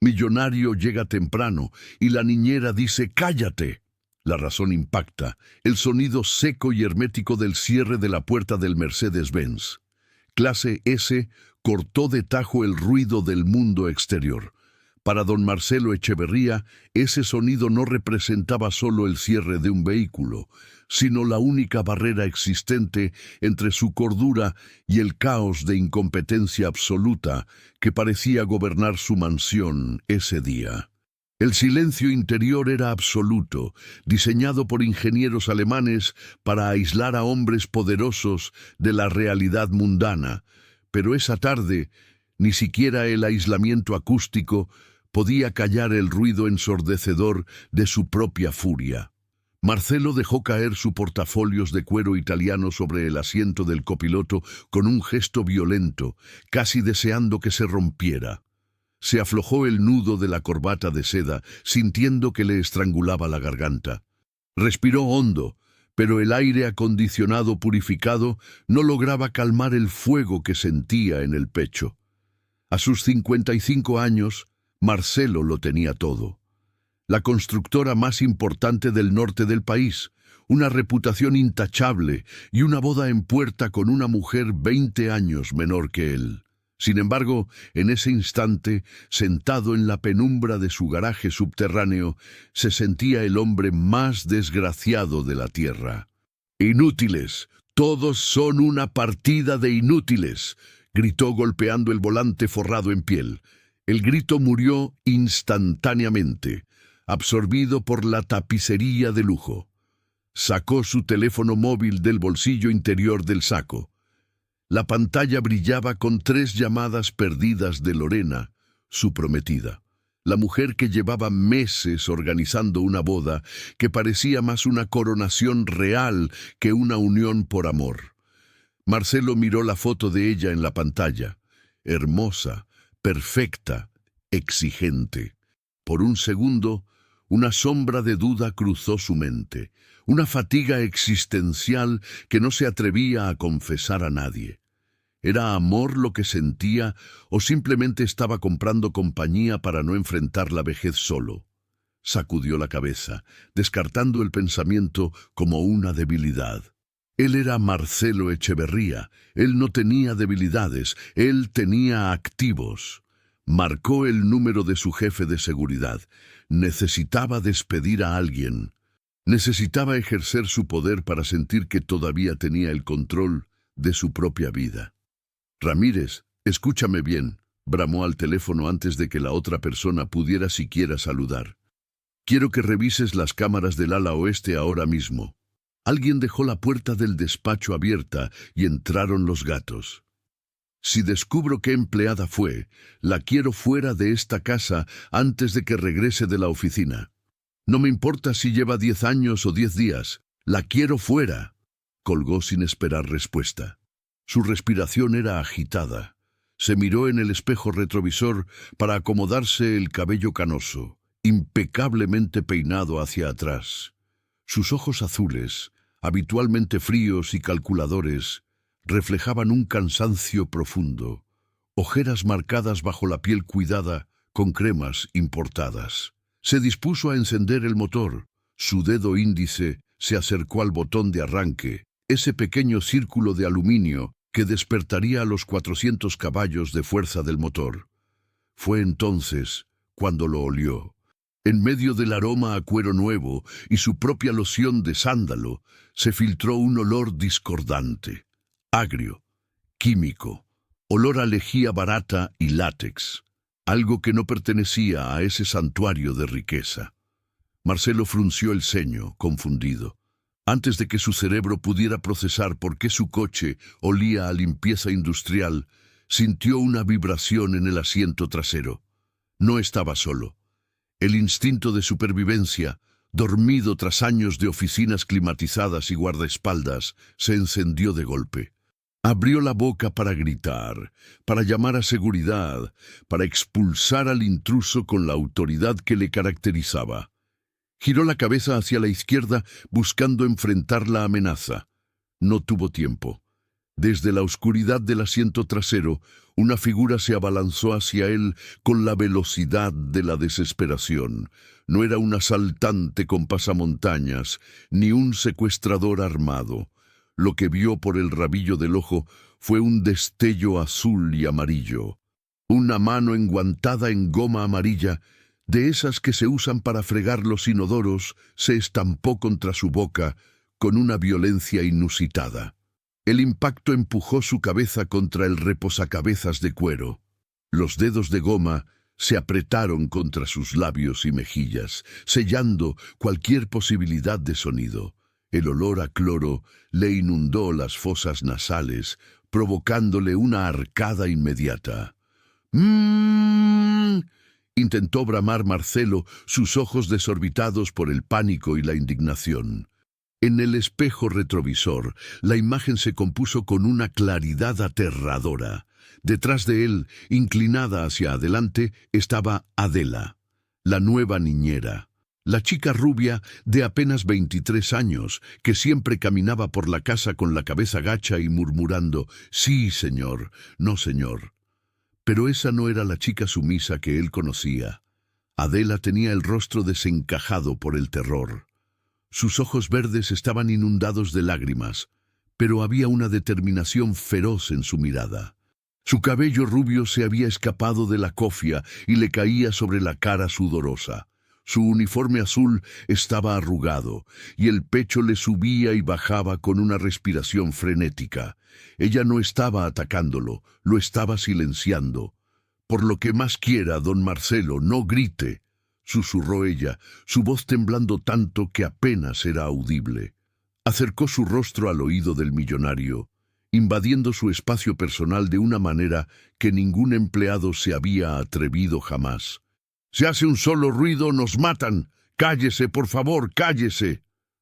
Millonario llega temprano y la niñera dice «cállate». La razón impacta, el sonido seco y hermético del cierre de la puerta del Mercedes-Benz. Clase S cortó de tajo el ruido del mundo exterior. Para don Marcelo Echeverría, ese sonido no representaba solo el cierre de un vehículo, sino la única barrera existente entre su cordura y el caos de incompetencia absoluta que parecía gobernar su mansión ese día. El silencio interior era absoluto, diseñado por ingenieros alemanes para aislar a hombres poderosos de la realidad mundana, pero esa tarde ni siquiera el aislamiento acústico podía callar el ruido ensordecedor de su propia furia. Marcelo dejó caer su portafolios de cuero italiano sobre el asiento del copiloto con un gesto violento, casi deseando que se rompiera. Se aflojó el nudo de la corbata de seda, sintiendo que le estrangulaba la garganta. Respiró hondo, pero el aire acondicionado purificado no lograba calmar el fuego que sentía en el pecho. A sus 55 años, Marcelo lo tenía todo. La constructora más importante del norte del país, una reputación intachable y una boda en puerta con una mujer 20 años menor que él. Sin embargo, en ese instante, sentado en la penumbra de su garaje subterráneo, se sentía el hombre más desgraciado de la tierra. «Inútiles, todos son una partida de inútiles», gritó golpeando el volante forrado en piel. El grito murió instantáneamente, absorbido por la tapicería de lujo. Sacó su teléfono móvil del bolsillo interior del saco. La pantalla brillaba con 3 llamadas perdidas de Lorena, su prometida. La mujer que llevaba meses organizando una boda que parecía más una coronación real que una unión por amor. Marcelo miró la foto de ella en la pantalla. Hermosa, perfecta, exigente. Por un segundo, una sombra de duda cruzó su mente, una fatiga existencial que no se atrevía a confesar a nadie. ¿Era amor lo que sentía o simplemente estaba comprando compañía para no enfrentar la vejez solo? Sacudió la cabeza, descartando el pensamiento como una debilidad. Él era Marcelo Echeverría, él no tenía debilidades, él tenía activos. Marcó el número de su jefe de seguridad. Necesitaba despedir a alguien. Necesitaba ejercer su poder para sentir que todavía tenía el control de su propia vida. «Ramírez, escúchame bien», bramó al teléfono antes de que la otra persona pudiera siquiera saludar. «Quiero que revises las cámaras del ala oeste ahora mismo». Alguien dejó la puerta del despacho abierta y entraron los gatos. «Si descubro qué empleada fue, la quiero fuera de esta casa antes de que regrese de la oficina. No me importa si lleva 10 años o 10 días, la quiero fuera», colgó sin esperar respuesta. Su respiración era agitada. Se miró en el espejo retrovisor para acomodarse el cabello canoso, impecablemente peinado hacia atrás. Sus ojos azules, habitualmente fríos y calculadores, reflejaban un cansancio profundo, ojeras marcadas bajo la piel cuidada con cremas importadas. Se dispuso a encender el motor. Su dedo índice se acercó al botón de arranque, ese pequeño círculo de aluminio que despertaría a los 400 caballos de fuerza del motor. Fue entonces cuando lo olió. En medio del aroma a cuero nuevo y su propia loción de sándalo, se filtró un olor discordante, agrio, químico, olor a lejía barata y látex, algo que no pertenecía a ese santuario de riqueza. Marcelo frunció el ceño, confundido. Antes de que su cerebro pudiera procesar por qué su coche olía a limpieza industrial, sintió una vibración en el asiento trasero. No estaba solo. El instinto de supervivencia, dormido tras años de oficinas climatizadas y guardaespaldas, se encendió de golpe. Abrió la boca para gritar, para llamar a seguridad, para expulsar al intruso con la autoridad que le caracterizaba. Giró la cabeza hacia la izquierda buscando enfrentar la amenaza. No tuvo tiempo. Desde la oscuridad del asiento trasero, una figura se abalanzó hacia él con la velocidad de la desesperación. No era un asaltante con pasamontañas, ni un secuestrador armado. Lo que vio por el rabillo del ojo fue un destello azul y amarillo. Una mano enguantada en goma amarilla, de esas que se usan para fregar los inodoros, se estampó contra su boca con una violencia inusitada. El impacto empujó su cabeza contra el reposacabezas de cuero. Los dedos de goma se apretaron contra sus labios y mejillas, sellando cualquier posibilidad de sonido. El olor a cloro le inundó las fosas nasales, provocándole una arcada inmediata. «¡Mmm!», intentó bramar Marcelo, sus ojos desorbitados por el pánico y la indignación. En el espejo retrovisor, la imagen se compuso con una claridad aterradora. Detrás de él, inclinada hacia adelante, estaba Adela, la nueva niñera. La chica rubia de apenas 23 años, que siempre caminaba por la casa con la cabeza gacha y murmurando, «Sí, señor, no, señor». Pero esa no era la chica sumisa que él conocía. Adela tenía el rostro desencajado por el terror. Sus ojos verdes estaban inundados de lágrimas, pero había una determinación feroz en su mirada. Su cabello rubio se había escapado de la cofia y le caía sobre la cara sudorosa. Su uniforme azul estaba arrugado, y el pecho le subía y bajaba con una respiración frenética. Ella no estaba atacándolo, lo estaba silenciando. «Por lo que más quiera, don Marcelo, no grite», susurró ella, su voz temblando tanto que apenas era audible. Acercó su rostro al oído del millonario, invadiendo su espacio personal de una manera que ningún empleado se había atrevido jamás. «Si hace un solo ruido, nos matan. Cállese, por favor, cállese».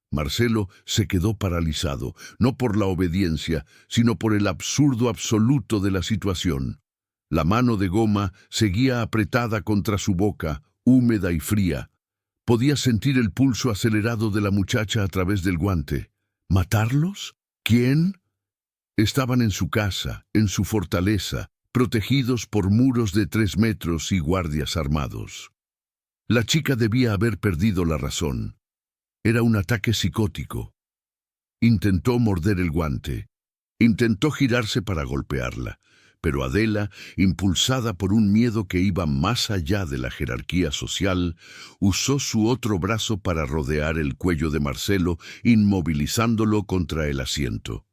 Marcelo se quedó paralizado, no por la obediencia, sino por el absurdo absoluto de la situación. La mano de goma seguía apretada contra su boca, húmeda y fría. Podía sentir el pulso acelerado de la muchacha a través del guante. ¿Matarlos? ¿Quién? Estaban en su casa, en su fortaleza, protegidos por muros de 3 metros y guardias armados. La chica debía haber perdido la razón. Era un ataque psicótico. Intentó morder el guante. Intentó girarse para golpearla. Pero Adela, impulsada por un miedo que iba más allá de la jerarquía social, usó su otro brazo para rodear el cuello de Marcelo, inmovilizándolo contra el asiento.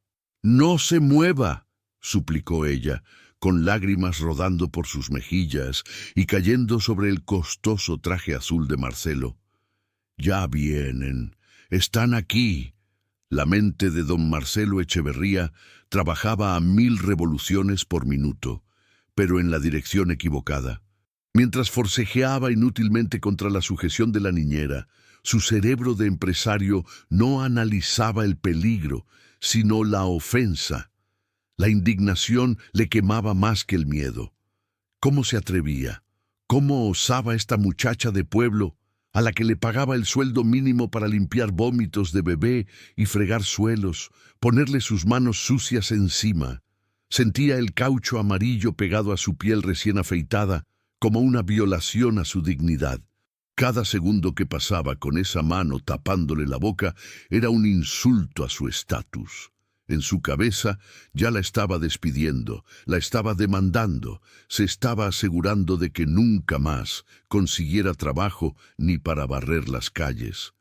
«No se mueva», suplicó ella, con lágrimas rodando por sus mejillas y cayendo sobre el costoso traje azul de Marcelo. «Ya vienen, están aquí». La mente de don Marcelo Echeverría trabajaba a 1000 revoluciones por minuto, pero en la dirección equivocada. Mientras forcejeaba inútilmente contra la sujeción de la niñera, su cerebro de empresario no analizaba el peligro, sino la ofensa. La indignación le quemaba más que el miedo. ¿Cómo se atrevía? ¿Cómo osaba esta muchacha de pueblo, a la que le pagaba el sueldo mínimo para limpiar vómitos de bebé y fregar suelos, ponerle sus manos sucias encima? Sentía el caucho amarillo pegado a su piel recién afeitada como una violación a su dignidad. Cada segundo que pasaba con esa mano tapándole la boca era un insulto a su estatus. En su cabeza ya la estaba despidiendo, la estaba demandando, se estaba asegurando de que nunca más consiguiera trabajo ni para barrer las calles.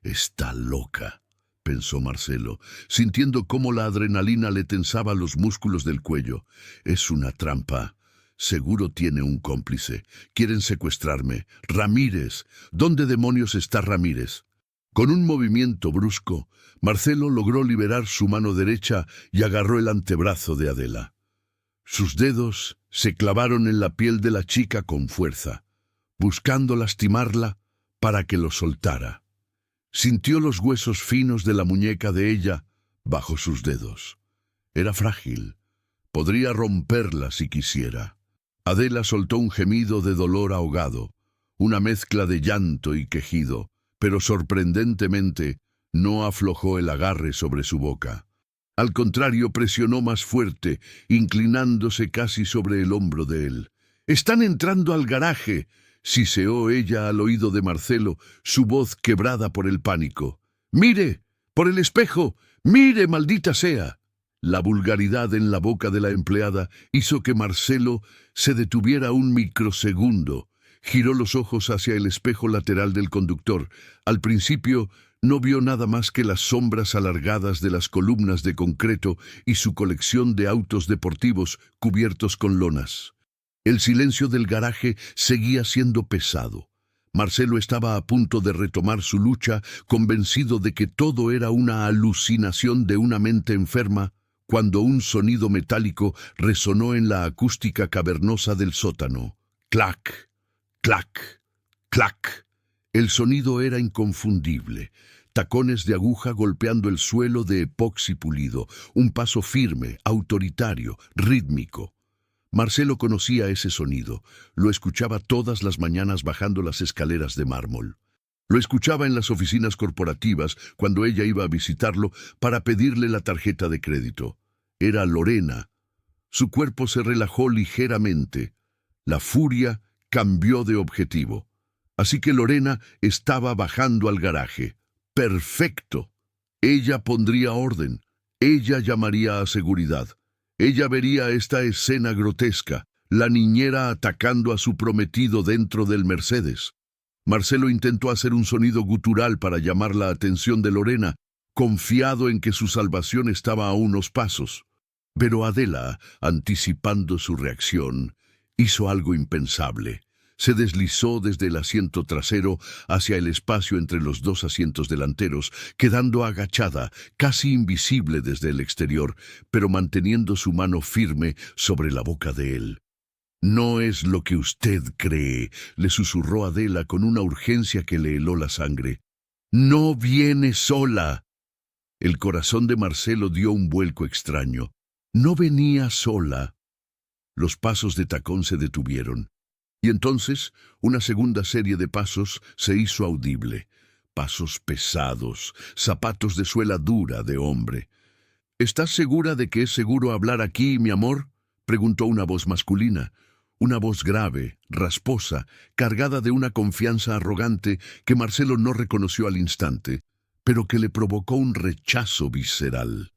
«Está loca», pensó Marcelo, sintiendo cómo la adrenalina le tensaba los músculos del cuello. «Es una trampa. Seguro tiene un cómplice. Quieren secuestrarme. Ramírez. ¿Dónde demonios está Ramírez?» Con un movimiento brusco, Marcelo logró liberar su mano derecha y agarró el antebrazo de Adela. Sus dedos se clavaron en la piel de la chica con fuerza, buscando lastimarla para que lo soltara. Sintió los huesos finos de la muñeca de ella bajo sus dedos. Era frágil. Podría romperla si quisiera. Adela soltó un gemido de dolor ahogado, una mezcla de llanto y quejido, pero sorprendentemente no aflojó el agarre sobre su boca. Al contrario, presionó más fuerte, inclinándose casi sobre el hombro de él. «¡Están entrando al garaje!», siseó ella al oído de Marcelo, su voz quebrada por el pánico. «¡Mire! ¡Por el espejo! ¡Mire, maldita sea!». La vulgaridad en la boca de la empleada hizo que Marcelo se detuviera un microsegundo. Giró los ojos hacia el espejo lateral del conductor. Al principio no vio nada más que las sombras alargadas de las columnas de concreto y su colección de autos deportivos cubiertos con lonas. El silencio del garaje seguía siendo pesado. Marcelo estaba a punto de retomar su lucha, convencido de que todo era una alucinación de una mente enferma, cuando un sonido metálico resonó en la acústica cavernosa del sótano. Clac, clac, clac. El sonido era inconfundible. Tacones de aguja golpeando el suelo de epoxi pulido, un paso firme, autoritario, rítmico. Marcelo conocía ese sonido, lo escuchaba todas las mañanas bajando las escaleras de mármol. Lo escuchaba en las oficinas corporativas cuando ella iba a visitarlo para pedirle la tarjeta de crédito. Era Lorena. Su cuerpo se relajó ligeramente. La furia cambió de objetivo. Así que Lorena estaba bajando al garaje. ¡Perfecto! Ella pondría orden. Ella llamaría a seguridad. Ella vería esta escena grotesca, la niñera atacando a su prometido dentro del Mercedes. Marcelo intentó hacer un sonido gutural para llamar la atención de Lorena, confiado en que su salvación estaba a unos pasos. Pero Adela, anticipando su reacción, hizo algo impensable. Se deslizó desde el asiento trasero hacia el espacio entre los dos asientos delanteros, quedando agachada, casi invisible desde el exterior, pero manteniendo su mano firme sobre la boca de él. «No es lo que usted cree», le susurró Adela con una urgencia que le heló la sangre. «No viene sola». El corazón de Marcelo dio un vuelco extraño. No venía sola. Los pasos de tacón se detuvieron. Y entonces una segunda serie de pasos se hizo audible. Pasos pesados, zapatos de suela dura de hombre. «¿Estás segura de que es seguro hablar aquí, mi amor?», preguntó una voz masculina. Una voz grave, rasposa, cargada de una confianza arrogante que Marcelo no reconoció al instante, pero que le provocó un rechazo visceral.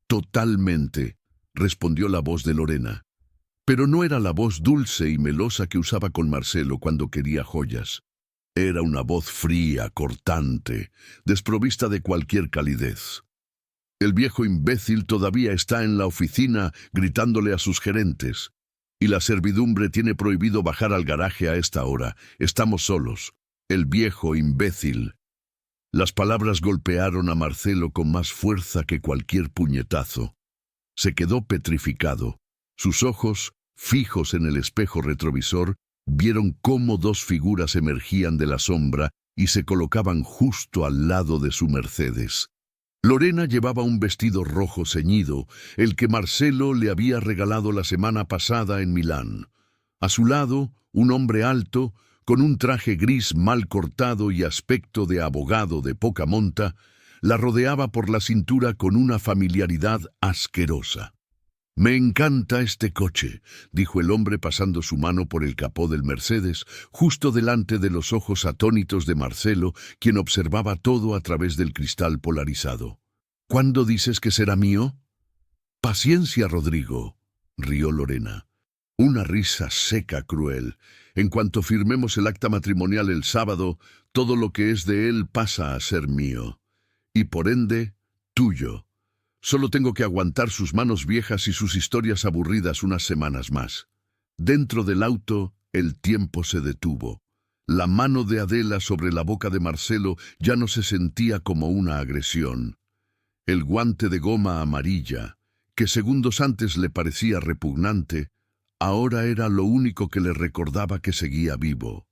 «Totalmente», respondió la voz de Lorena. Pero no era la voz dulce y melosa que usaba con Marcelo cuando quería joyas. Era una voz fría, cortante, desprovista de cualquier calidez. «El viejo imbécil todavía está en la oficina gritándole a sus gerentes. Y la servidumbre tiene prohibido bajar al garaje a esta hora. Estamos solos. El viejo imbécil». Las palabras golpearon a Marcelo con más fuerza que cualquier puñetazo. Se quedó petrificado. Sus ojos, fijos en el espejo retrovisor, vieron cómo dos figuras emergían de la sombra y se colocaban justo al lado de su Mercedes. Lorena llevaba un vestido rojo ceñido, el que Marcelo le había regalado la semana pasada en Milán. A su lado, un hombre alto, con un traje gris mal cortado y aspecto de abogado de poca monta, la rodeaba por la cintura con una familiaridad asquerosa. «Me encanta este coche», dijo el hombre pasando su mano por el capó del Mercedes, justo delante de los ojos atónitos de Marcelo, quien observaba todo a través del cristal polarizado. «¿Cuándo dices que será mío?» «Paciencia, Rodrigo», rió Lorena. Una risa seca, cruel. «En cuanto firmemos el acta matrimonial el sábado, todo lo que es de él pasa a ser mío. Y por ende, tuyo. Solo tengo que aguantar sus manos viejas y sus historias aburridas unas semanas más». Dentro del auto, el tiempo se detuvo. La mano de Adela sobre la boca de Marcelo ya no se sentía como una agresión. El guante de goma amarilla, que segundos antes le parecía repugnante, ahora era lo único que le recordaba que seguía vivo.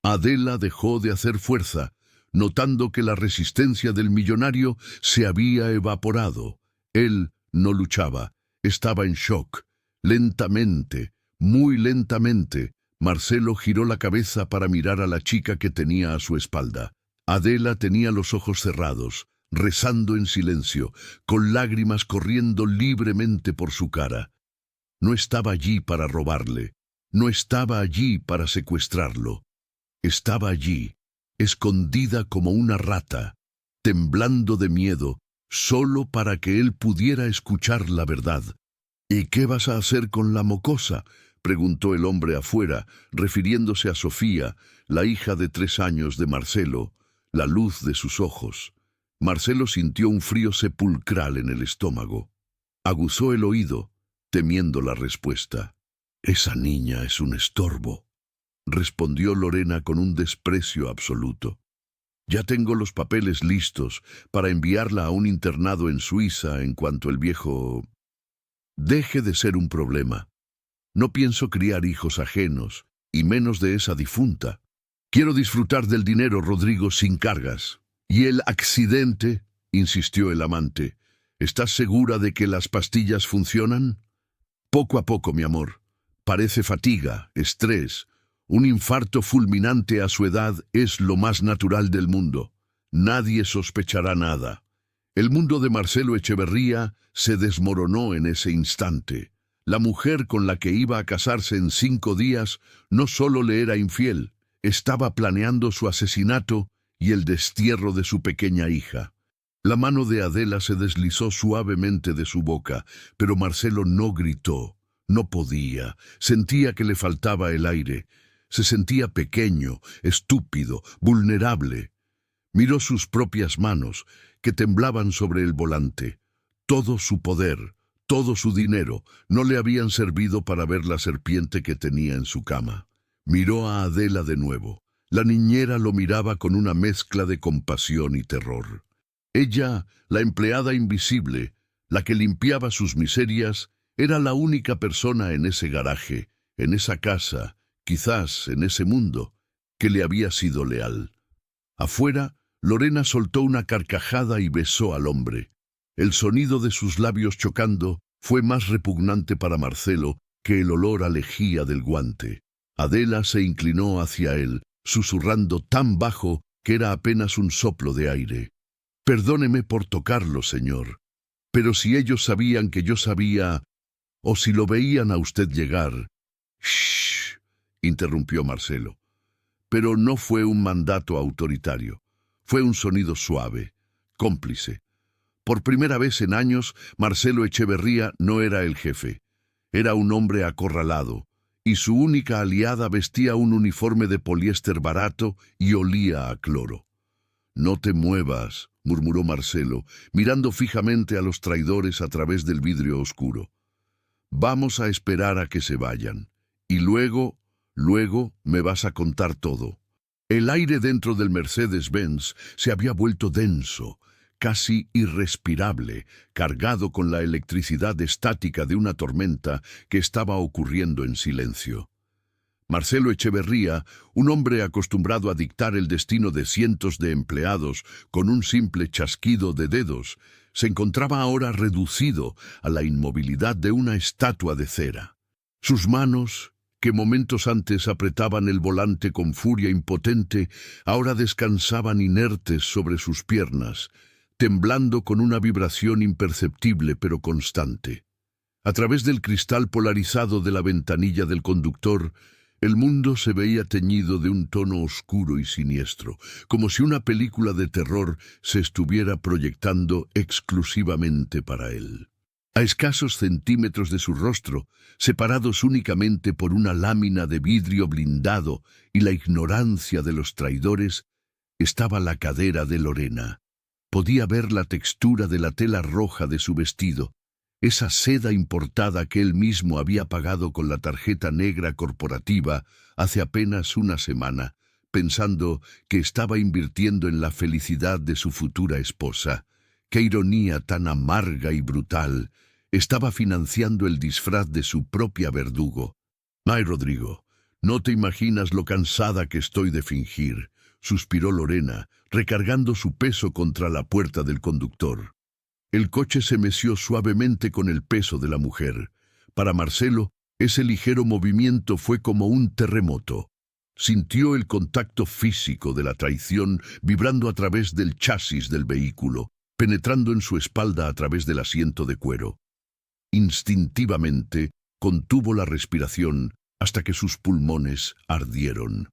Adela dejó de hacer fuerza, notando que la resistencia del millonario se había evaporado. Él no luchaba, estaba en shock. Lentamente, muy lentamente, Marcelo giró la cabeza para mirar a la chica que tenía a su espalda. Adela tenía los ojos cerrados, rezando en silencio, con lágrimas corriendo libremente por su cara. No estaba allí para robarle, no estaba allí para secuestrarlo. Estaba allí, escondida como una rata, temblando de miedo, solo para que él pudiera escuchar la verdad. «¿Y qué vas a hacer con la mocosa?», preguntó el hombre afuera, refiriéndose a Sofía, la hija de 3 años de Marcelo, la luz de sus ojos. Marcelo sintió un frío sepulcral en el estómago. Aguzó el oído, temiendo la respuesta. «Esa niña es un estorbo», respondió Lorena con un desprecio absoluto. «Ya tengo los papeles listos para enviarla a un internado en Suiza en cuanto el viejo deje de ser un problema. No pienso criar hijos ajenos, y menos de esa difunta. Quiero disfrutar del dinero, Rodrigo, sin cargas». «¿Y el accidente?», insistió el amante. «¿Estás segura de que las pastillas funcionan?» «Poco a poco, mi amor. Parece fatiga, estrés. Un infarto fulminante a su edad es lo más natural del mundo. Nadie sospechará nada». El mundo de Marcelo Echeverría se desmoronó en ese instante. La mujer con la que iba a casarse en 5 días no solo le era infiel, estaba planeando su asesinato y el destierro de su pequeña hija. La mano de Adela se deslizó suavemente de su boca, pero Marcelo no gritó. No podía, sentía que le faltaba el aire. Se sentía pequeño, estúpido, vulnerable. Miró sus propias manos, que temblaban sobre el volante. Todo su poder, todo su dinero, no le habían servido para ver la serpiente que tenía en su cama. Miró a Adela de nuevo. La niñera lo miraba con una mezcla de compasión y terror. Ella, la empleada invisible, la que limpiaba sus miserias, era la única persona en ese garaje, en esa casa, quizás en ese mundo, que le había sido leal. Afuera, Lorena soltó una carcajada y besó al hombre. El sonido de sus labios chocando fue más repugnante para Marcelo que el olor a lejía del guante. Adela se inclinó hacia él, susurrando tan bajo que era apenas un soplo de aire. «Perdóneme por tocarlo, señor, pero si ellos sabían que yo sabía, o si lo veían a usted llegar». «Shh», interrumpió Marcelo. Pero no fue un mandato autoritario. Fue un sonido suave, cómplice. Por primera vez en años, Marcelo Echeverría no era el jefe. Era un hombre acorralado, y su única aliada vestía un uniforme de poliéster barato y olía a cloro. «No te muevas», murmuró Marcelo, mirando fijamente a los traidores a través del vidrio oscuro. «Vamos a esperar a que se vayan. Y luego me vas a contar todo». El aire dentro del Mercedes-Benz se había vuelto denso, casi irrespirable, cargado con la electricidad estática de una tormenta que estaba ocurriendo en silencio. Marcelo Echeverría, un hombre acostumbrado a dictar el destino de cientos de empleados con un simple chasquido de dedos, se encontraba ahora reducido a la inmovilidad de una estatua de cera. Sus manos, que momentos antes apretaban el volante con furia impotente, ahora descansaban inertes sobre sus piernas, temblando con una vibración imperceptible pero constante. A través del cristal polarizado de la ventanilla del conductor, el mundo se veía teñido de un tono oscuro y siniestro, como si una película de terror se estuviera proyectando exclusivamente para él. A escasos centímetros de su rostro, separados únicamente por una lámina de vidrio blindado y la ignorancia de los traidores, estaba la cadera de Lorena. Podía ver la textura de la tela roja de su vestido, esa seda importada que él mismo había pagado con la tarjeta negra corporativa hace apenas una semana, pensando que estaba invirtiendo en la felicidad de su futura esposa. ¡Qué ironía tan amarga y brutal! Estaba financiando el disfraz de su propia verdugo. «Ay, Rodrigo, no te imaginas lo cansada que estoy de fingir», suspiró Lorena, recargando su peso contra la puerta del conductor. El coche se meció suavemente con el peso de la mujer. Para Marcelo, ese ligero movimiento fue como un terremoto. Sintió el contacto físico de la traición vibrando a través del chasis del vehículo, penetrando en su espalda a través del asiento de cuero. Instintivamente, contuvo la respiración hasta que sus pulmones ardieron.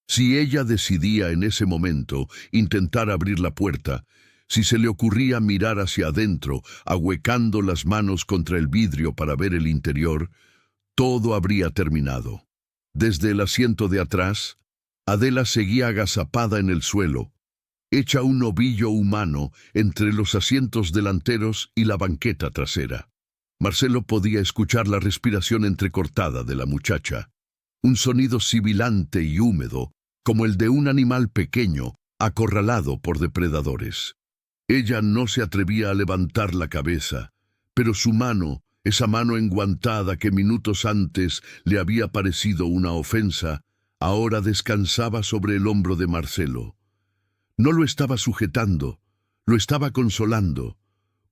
Si ella decidía en ese momento intentar abrir la puerta, si se le ocurría mirar hacia adentro, ahuecando las manos contra el vidrio para ver el interior, todo habría terminado. Desde el asiento de atrás, Adela seguía agazapada en el suelo, hecha un ovillo humano entre los asientos delanteros y la banqueta trasera. Marcelo podía escuchar la respiración entrecortada de la muchacha, un sonido sibilante y húmedo, como el de un animal pequeño acorralado por depredadores. Ella no se atrevía a levantar la cabeza, pero su mano, esa mano enguantada que minutos antes le había parecido una ofensa, ahora descansaba sobre el hombro de Marcelo. No lo estaba sujetando, lo estaba consolando.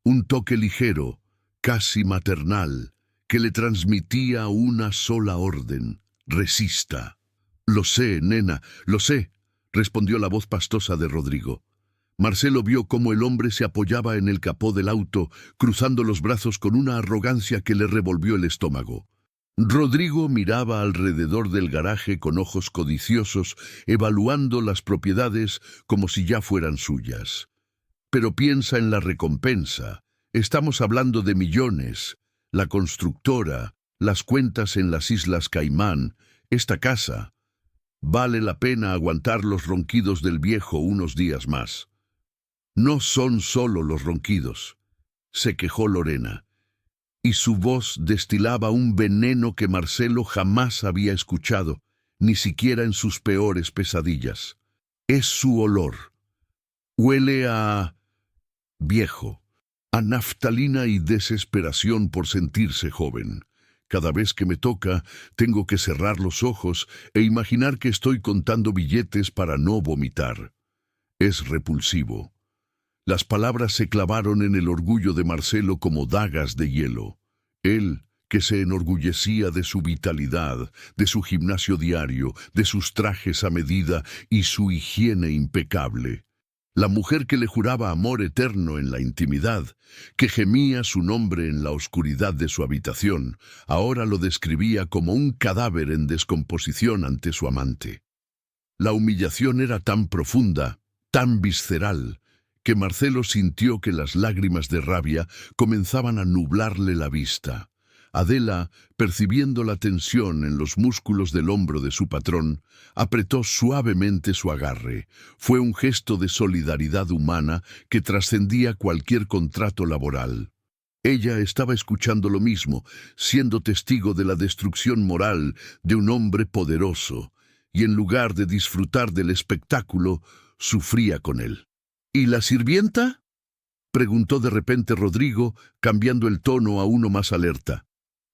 Un toque ligero, casi maternal, que le transmitía una sola orden: resista. «Lo sé, nena, lo sé», respondió la voz pastosa de Rodrigo. Marcelo vio cómo el hombre se apoyaba en el capó del auto, cruzando los brazos con una arrogancia que le revolvió el estómago. Rodrigo miraba alrededor del garaje con ojos codiciosos, evaluando las propiedades como si ya fueran suyas. «Pero piensa en la recompensa. Estamos hablando de millones. La constructora, las cuentas en las Islas Caimán, esta casa. Vale la pena aguantar los ronquidos del viejo unos días más». «No son solo los ronquidos», se quejó Lorena, y su voz destilaba un veneno que Marcelo jamás había escuchado, ni siquiera en sus peores pesadillas. «Es su olor. Huele a viejo, a naftalina y desesperación por sentirse joven. Cada vez que me toca, tengo que cerrar los ojos e imaginar que estoy contando billetes para no vomitar. Es repulsivo». Las palabras se clavaron en el orgullo de Marcelo como dagas de hielo. Él, que se enorgullecía de su vitalidad, de su gimnasio diario, de sus trajes a medida y su higiene impecable. La mujer que le juraba amor eterno en la intimidad, que gemía su nombre en la oscuridad de su habitación, ahora lo describía como un cadáver en descomposición ante su amante. La humillación era tan profunda, tan visceral, que Marcelo sintió que las lágrimas de rabia comenzaban a nublarle la vista. Adela, percibiendo la tensión en los músculos del hombro de su patrón, apretó suavemente su agarre. Fue un gesto de solidaridad humana que trascendía cualquier contrato laboral. Ella estaba escuchando lo mismo, siendo testigo de la destrucción moral de un hombre poderoso, y en lugar de disfrutar del espectáculo, sufría con él. «¿Y la sirvienta?», preguntó de repente Rodrigo, cambiando el tono a uno más alerta.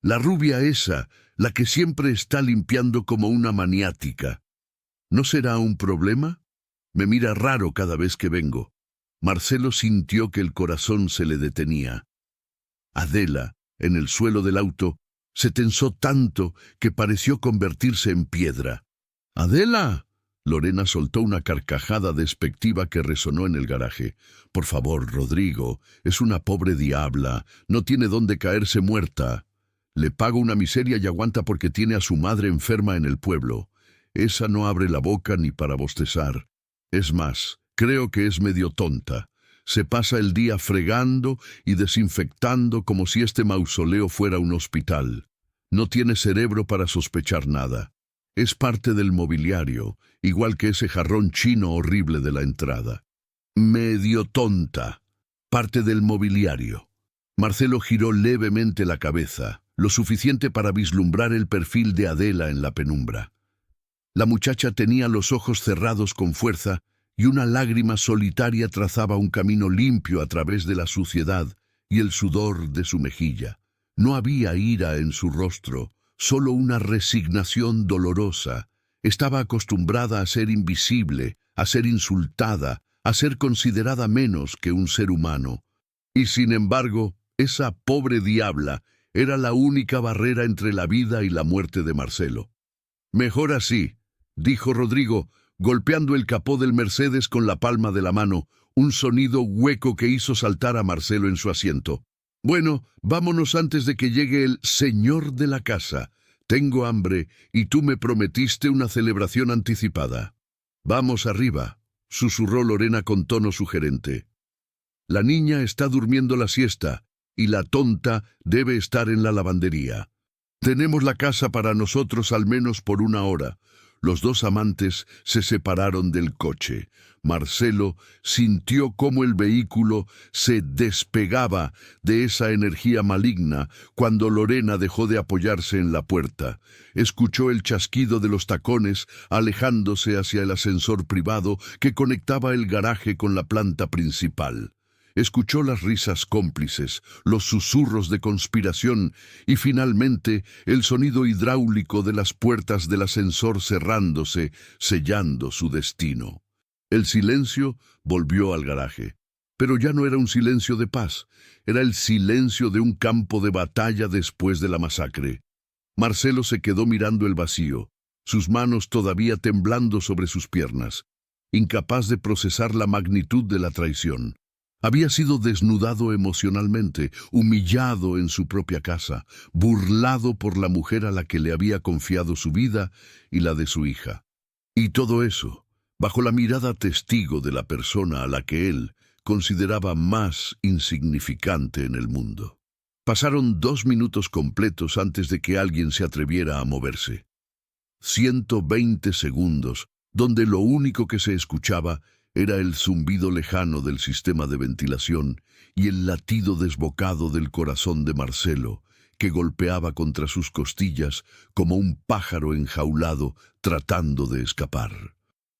«La rubia esa, la que siempre está limpiando como una maniática. ¿No será un problema? Me mira raro cada vez que vengo». Marcelo sintió que el corazón se le detenía. Adela, en el suelo del auto, se tensó tanto que pareció convertirse en piedra. «¡Adela!». Lorena soltó una carcajada despectiva que resonó en el garaje. «Por favor, Rodrigo, es una pobre diabla, no tiene dónde caerse muerta. Le pago una miseria y aguanta porque tiene a su madre enferma en el pueblo. Esa no abre la boca ni para bostezar. Es más, creo que es medio tonta. Se pasa el día fregando y desinfectando como si este mausoleo fuera un hospital. No tiene cerebro para sospechar nada. Es parte del mobiliario, igual que ese jarrón chino horrible de la entrada. Medio tonta. Parte del mobiliario». Marcelo giró levemente la cabeza, lo suficiente para vislumbrar el perfil de Adela en la penumbra. La muchacha tenía los ojos cerrados con fuerza y una lágrima solitaria trazaba un camino limpio a través de la suciedad y el sudor de su mejilla. No había ira en su rostro, solo una resignación dolorosa. Estaba acostumbrada a ser invisible, a ser insultada, a ser considerada menos que un ser humano. Y sin embargo, esa pobre diabla era la única barrera entre la vida y la muerte de Marcelo. «Mejor así», dijo Rodrigo, golpeando el capó del Mercedes con la palma de la mano, un sonido hueco que hizo saltar a Marcelo en su asiento. Bueno, vámonos antes de que llegue el señor de la casa. Tengo hambre y tú me prometiste una celebración anticipada. Vamos arriba, susurró Lorena con tono sugerente. La niña está durmiendo la siesta y la tonta debe estar en la lavandería. Tenemos la casa para nosotros al menos por una hora. Los dos amantes se separaron del coche. Marcelo sintió cómo el vehículo se despegaba de esa energía maligna cuando Lorena dejó de apoyarse en la puerta. Escuchó el chasquido de los tacones alejándose hacia el ascensor privado que conectaba el garaje con la planta principal. Escuchó las risas cómplices, los susurros de conspiración y finalmente el sonido hidráulico de las puertas del ascensor cerrándose, sellando su destino. El silencio volvió al garaje, pero ya no era un silencio de paz, era el silencio de un campo de batalla después de la masacre. Marcelo se quedó mirando el vacío, sus manos todavía temblando sobre sus piernas, incapaz de procesar la magnitud de la traición. Había sido desnudado emocionalmente, humillado en su propia casa, burlado por la mujer a la que le había confiado su vida y la de su hija. Y todo eso, bajo la mirada testigo de la persona a la que él consideraba más insignificante en el mundo. Pasaron 2 minutos completos antes de que alguien se atreviera a moverse. 120 segundos, donde lo único que se escuchaba era el zumbido lejano del sistema de ventilación y el latido desbocado del corazón de Marcelo, que golpeaba contra sus costillas como un pájaro enjaulado tratando de escapar.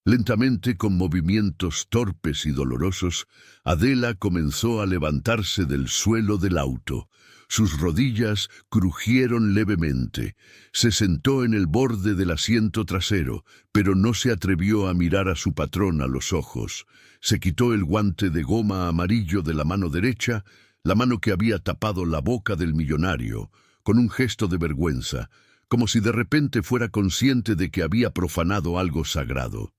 Lentamente, con movimientos torpes y dolorosos, Adela comenzó a levantarse del suelo del auto. Sus rodillas crujieron levemente. Se sentó en el borde del asiento trasero, pero no se atrevió a mirar a su patrón a los ojos. Se quitó el guante de goma amarillo de la mano derecha, la mano que había tapado la boca del millonario, con un gesto de vergüenza, como si de repente fuera consciente de que había profanado algo sagrado.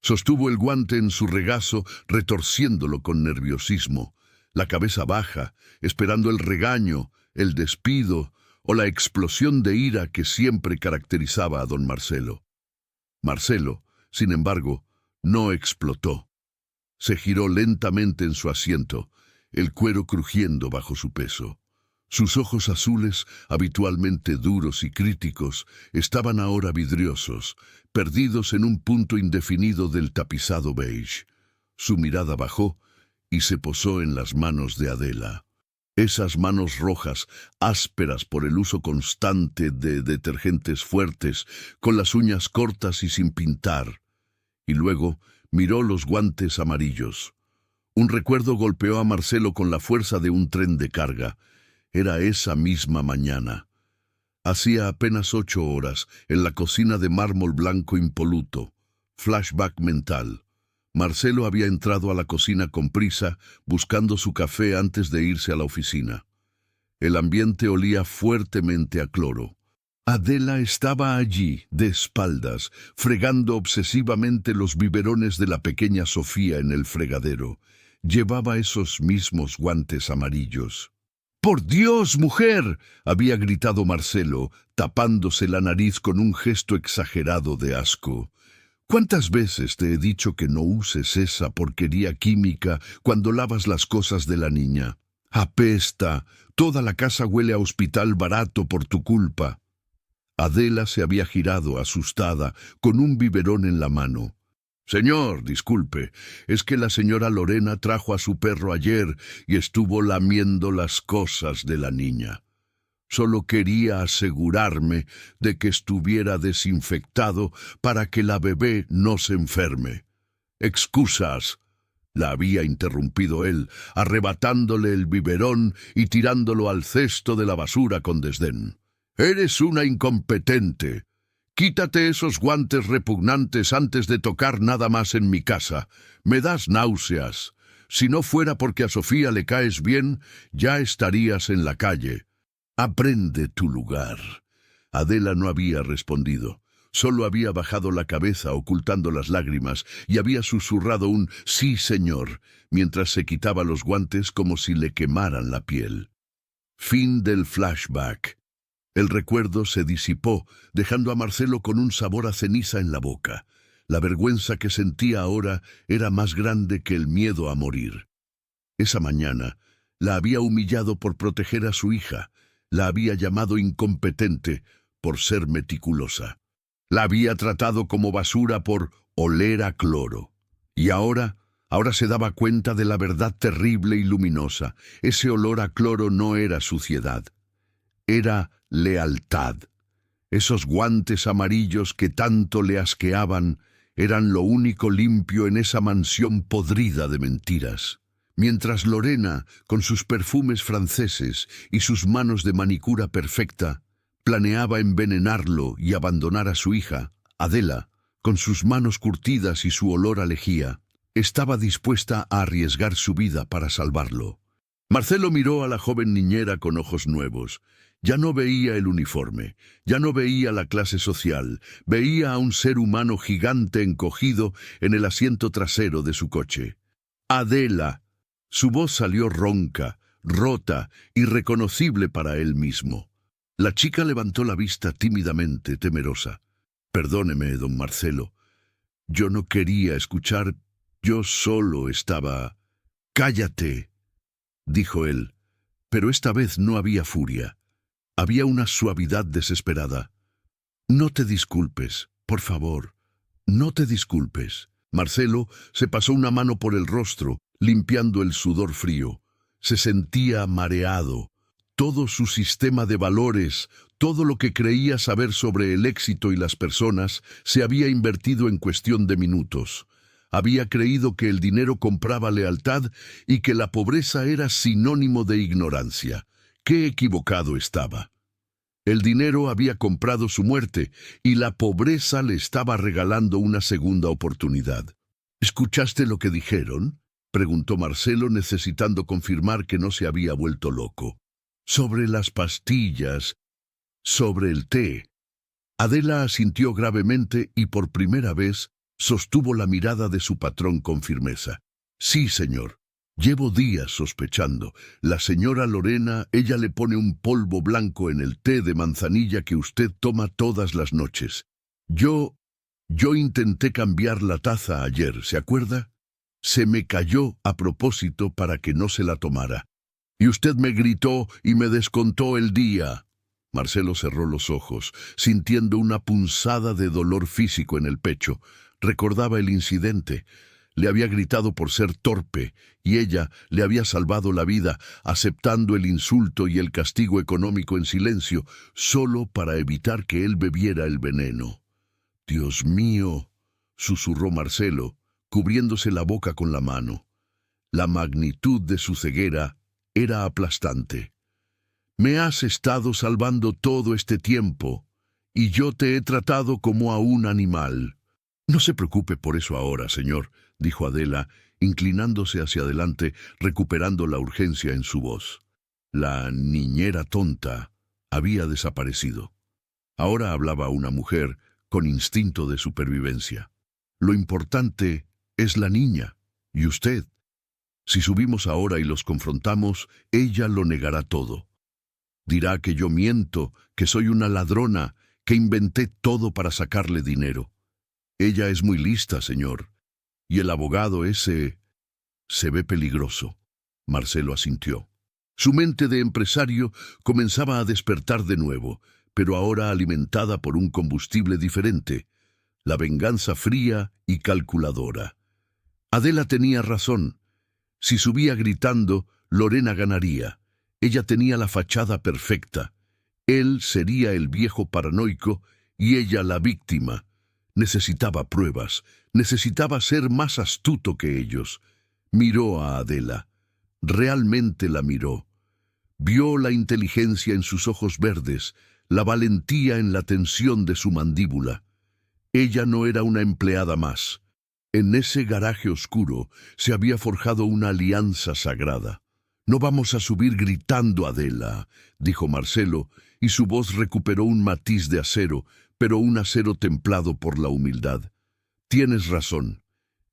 Sostuvo el guante en su regazo, retorciéndolo con nerviosismo, la cabeza baja, esperando el regaño, el despido o la explosión de ira que siempre caracterizaba a don Marcelo. Marcelo, sin embargo, no explotó. Se giró lentamente en su asiento, el cuero crujiendo bajo su peso. Sus ojos azules, habitualmente duros y críticos, estaban ahora vidriosos, perdidos en un punto indefinido del tapizado beige. Su mirada bajó y se posó en las manos de Adela. Esas manos rojas, ásperas por el uso constante de detergentes fuertes, con las uñas cortas y sin pintar. Y luego miró los guantes amarillos. Un recuerdo golpeó a Marcelo con la fuerza de un tren de carga. Era esa misma mañana. Hacía apenas 8 horas, en la cocina de mármol blanco impoluto. Flashback mental. Marcelo había entrado a la cocina con prisa, buscando su café antes de irse a la oficina. El ambiente olía fuertemente a cloro. Adela estaba allí, de espaldas, fregando obsesivamente los biberones de la pequeña Sofía en el fregadero. Llevaba esos mismos guantes amarillos. ¡Por Dios, mujer!, había gritado Marcelo, tapándose la nariz con un gesto exagerado de asco. ¿Cuántas veces te he dicho que no uses esa porquería química cuando lavas las cosas de la niña? ¡Apesta! Toda la casa huele a hospital barato por tu culpa. Adela se había girado, asustada, con un biberón en la mano. «Señor, disculpe, es que la señora Lorena trajo a su perro ayer y estuvo lamiendo las cosas de la niña. Solo quería asegurarme de que estuviera desinfectado para que la bebé no se enferme». «Excusas», la había interrumpido él, arrebatándole el biberón y tirándolo al cesto de la basura con desdén. «Eres una incompetente. Quítate esos guantes repugnantes antes de tocar nada más en mi casa. Me das náuseas. Si no fuera porque a Sofía le caes bien, ya estarías en la calle. Aprende tu lugar». Adela no había respondido. Solo había bajado la cabeza ocultando las lágrimas y había susurrado un «sí, señor», mientras se quitaba los guantes como si le quemaran la piel. Fin del flashback. El recuerdo se disipó, dejando a Marcelo con un sabor a ceniza en la boca. La vergüenza que sentía ahora era más grande que el miedo a morir. Esa mañana la había humillado por proteger a su hija, la había llamado incompetente por ser meticulosa. La había tratado como basura por oler a cloro. Y ahora se daba cuenta de la verdad terrible y luminosa. Ese olor a cloro no era suciedad, era lealtad. Esos guantes amarillos que tanto le asqueaban eran lo único limpio en esa mansión podrida de mentiras. Mientras Lorena, con sus perfumes franceses y sus manos de manicura perfecta, planeaba envenenarlo y abandonar a su hija, Adela, con sus manos curtidas y su olor a lejía, estaba dispuesta a arriesgar su vida para salvarlo. Marcelo miró a la joven niñera con ojos nuevos. Ya no veía el uniforme, ya no veía la clase social, veía a un ser humano gigante encogido en el asiento trasero de su coche. «Adela». Su voz salió ronca, rota, irreconocible para él mismo. La chica levantó la vista tímidamente, temerosa. «Perdóneme, don Marcelo. Yo no quería escuchar, yo solo estaba...» «Cállate», dijo él, pero esta vez no había furia. Había una suavidad desesperada. «No te disculpes, por favor, no te disculpes». Marcelo se pasó una mano por el rostro, limpiando el sudor frío. Se sentía mareado. Todo su sistema de valores, todo lo que creía saber sobre el éxito y las personas, se había invertido en cuestión de minutos. Había creído que el dinero compraba lealtad y que la pobreza era sinónimo de ignorancia. ¡Qué equivocado estaba! El dinero había comprado su muerte y la pobreza le estaba regalando una segunda oportunidad. «¿Escuchaste lo que dijeron?», preguntó Marcelo, necesitando confirmar que no se había vuelto loco. «Sobre las pastillas, sobre el té». Adela asintió gravemente y por primera vez sostuvo la mirada de su patrón con firmeza. «Sí, señor. Llevo días sospechando. La señora Lorena, ella le pone un polvo blanco en el té de manzanilla que usted toma todas las noches. Yo intenté cambiar la taza ayer, ¿se acuerda? Se me cayó a propósito para que no se la tomara. Y usted me gritó y me descontó el día». Marcelo cerró los ojos, sintiendo una punzada de dolor físico en el pecho. Recordaba el incidente. Le había gritado por ser torpe, y ella le había salvado la vida, aceptando el insulto y el castigo económico en silencio, solo para evitar que él bebiera el veneno. «Dios mío», susurró Marcelo, cubriéndose la boca con la mano. La magnitud de su ceguera era aplastante. «Me has estado salvando todo este tiempo, y yo te he tratado como a un animal». «No se preocupe por eso ahora, señor», dijo Adela, inclinándose hacia adelante, recuperando la urgencia en su voz. La niñera tonta había desaparecido. Ahora hablaba una mujer con instinto de supervivencia. «Lo importante es la niña, y usted. Si subimos ahora y los confrontamos, ella lo negará todo. Dirá que yo miento, que soy una ladrona, que inventé todo para sacarle dinero. Ella es muy lista, señor. Y el abogado ese se ve peligroso». Marcelo asintió. Su mente de empresario comenzaba a despertar de nuevo, pero ahora alimentada por un combustible diferente, la venganza fría y calculadora. Adela tenía razón. Si subía gritando, Lorena ganaría. Ella tenía la fachada perfecta. Él sería el viejo paranoico y ella la víctima. Necesitaba pruebas, necesitaba ser más astuto que ellos. Miró a Adela. Realmente la miró. Vio la inteligencia en sus ojos verdes, la valentía en la tensión de su mandíbula. Ella no era una empleada más. En ese garaje oscuro se había forjado una alianza sagrada. «No vamos a subir gritando, Adela», dijo Marcelo, y su voz recuperó un matiz de acero, pero un acero templado por la humildad. Tienes razón.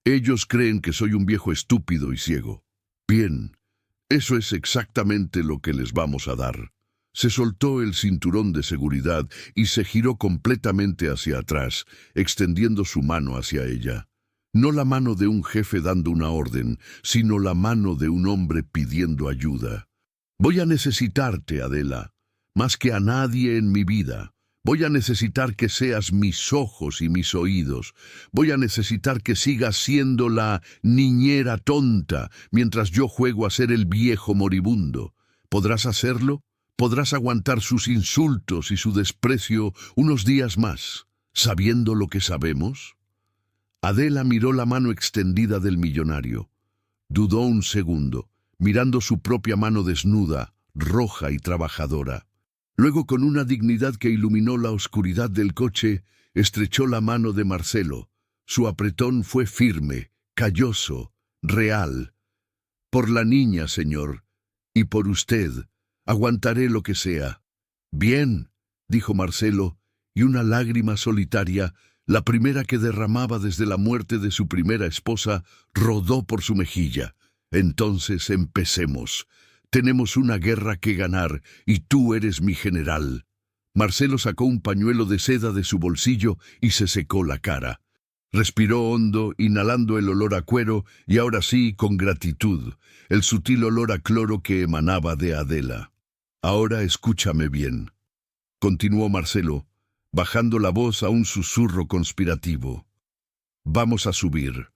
Ellos creen que soy un viejo estúpido y ciego. Bien, eso es exactamente lo que les vamos a dar. Se soltó el cinturón de seguridad y se giró completamente hacia atrás, extendiendo su mano hacia ella. No la mano de un jefe dando una orden, sino la mano de un hombre pidiendo ayuda. Voy a necesitarte, Adela, más que a nadie en mi vida. Voy a necesitar que seas mis ojos y mis oídos. Voy a necesitar que sigas siendo la niñera tonta, mientras yo juego a ser el viejo moribundo. ¿Podrás hacerlo? ¿Podrás aguantar sus insultos y su desprecio unos días más, sabiendo lo que sabemos? Adela miró la mano extendida del millonario. Dudó un segundo, mirando su propia mano desnuda, roja y trabajadora. Luego, con una dignidad que iluminó la oscuridad del coche, estrechó la mano de Marcelo. Su apretón fue firme, calloso, real. Por la niña, señor, y por usted, aguantaré lo que sea. Bien, dijo Marcelo, y una lágrima solitaria, la primera que derramaba desde la muerte de su primera esposa, rodó por su mejilla. Entonces empecemos. Tenemos una guerra que ganar, y tú eres mi general. Marcelo sacó un pañuelo de seda de su bolsillo y se secó la cara. Respiró hondo, inhalando el olor a cuero, y ahora sí, con gratitud, el sutil olor a cloro que emanaba de Adela. Ahora escúchame bien, continuó Marcelo, bajando la voz a un susurro conspirativo. Vamos a subir.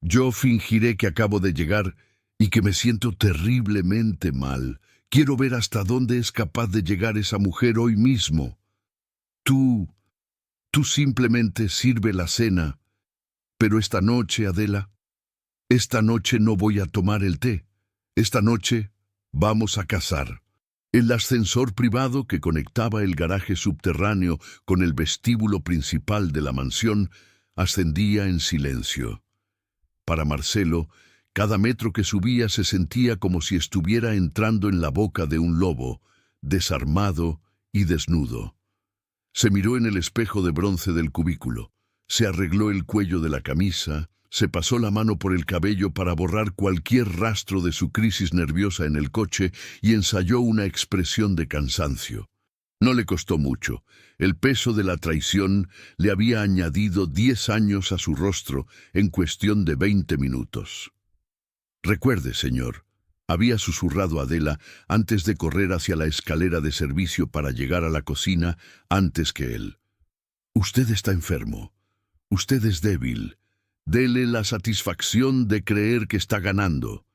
Yo fingiré que acabo de llegar y que me siento terriblemente mal. Quiero ver hasta dónde es capaz de llegar esa mujer hoy mismo. Tú simplemente sirve la cena. Pero esta noche, Adela, esta noche no voy a tomar el té. Esta noche vamos a cazar. El ascensor privado que conectaba el garaje subterráneo con el vestíbulo principal de la mansión ascendía en silencio. Para Marcelo, cada metro que subía se sentía como si estuviera entrando en la boca de un lobo, desarmado y desnudo. Se miró en el espejo de bronce del cubículo, se arregló el cuello de la camisa, se pasó la mano por el cabello para borrar cualquier rastro de su crisis nerviosa en el coche y ensayó una expresión de cansancio. No le costó mucho. El peso de la traición le había añadido 10 años a su rostro en cuestión de 20 minutos. Recuerde, señor, había susurrado Adela antes de correr hacia la escalera de servicio para llegar a la cocina antes que él. Usted está enfermo. Usted es débil. Dele la satisfacción de creer que está ganando.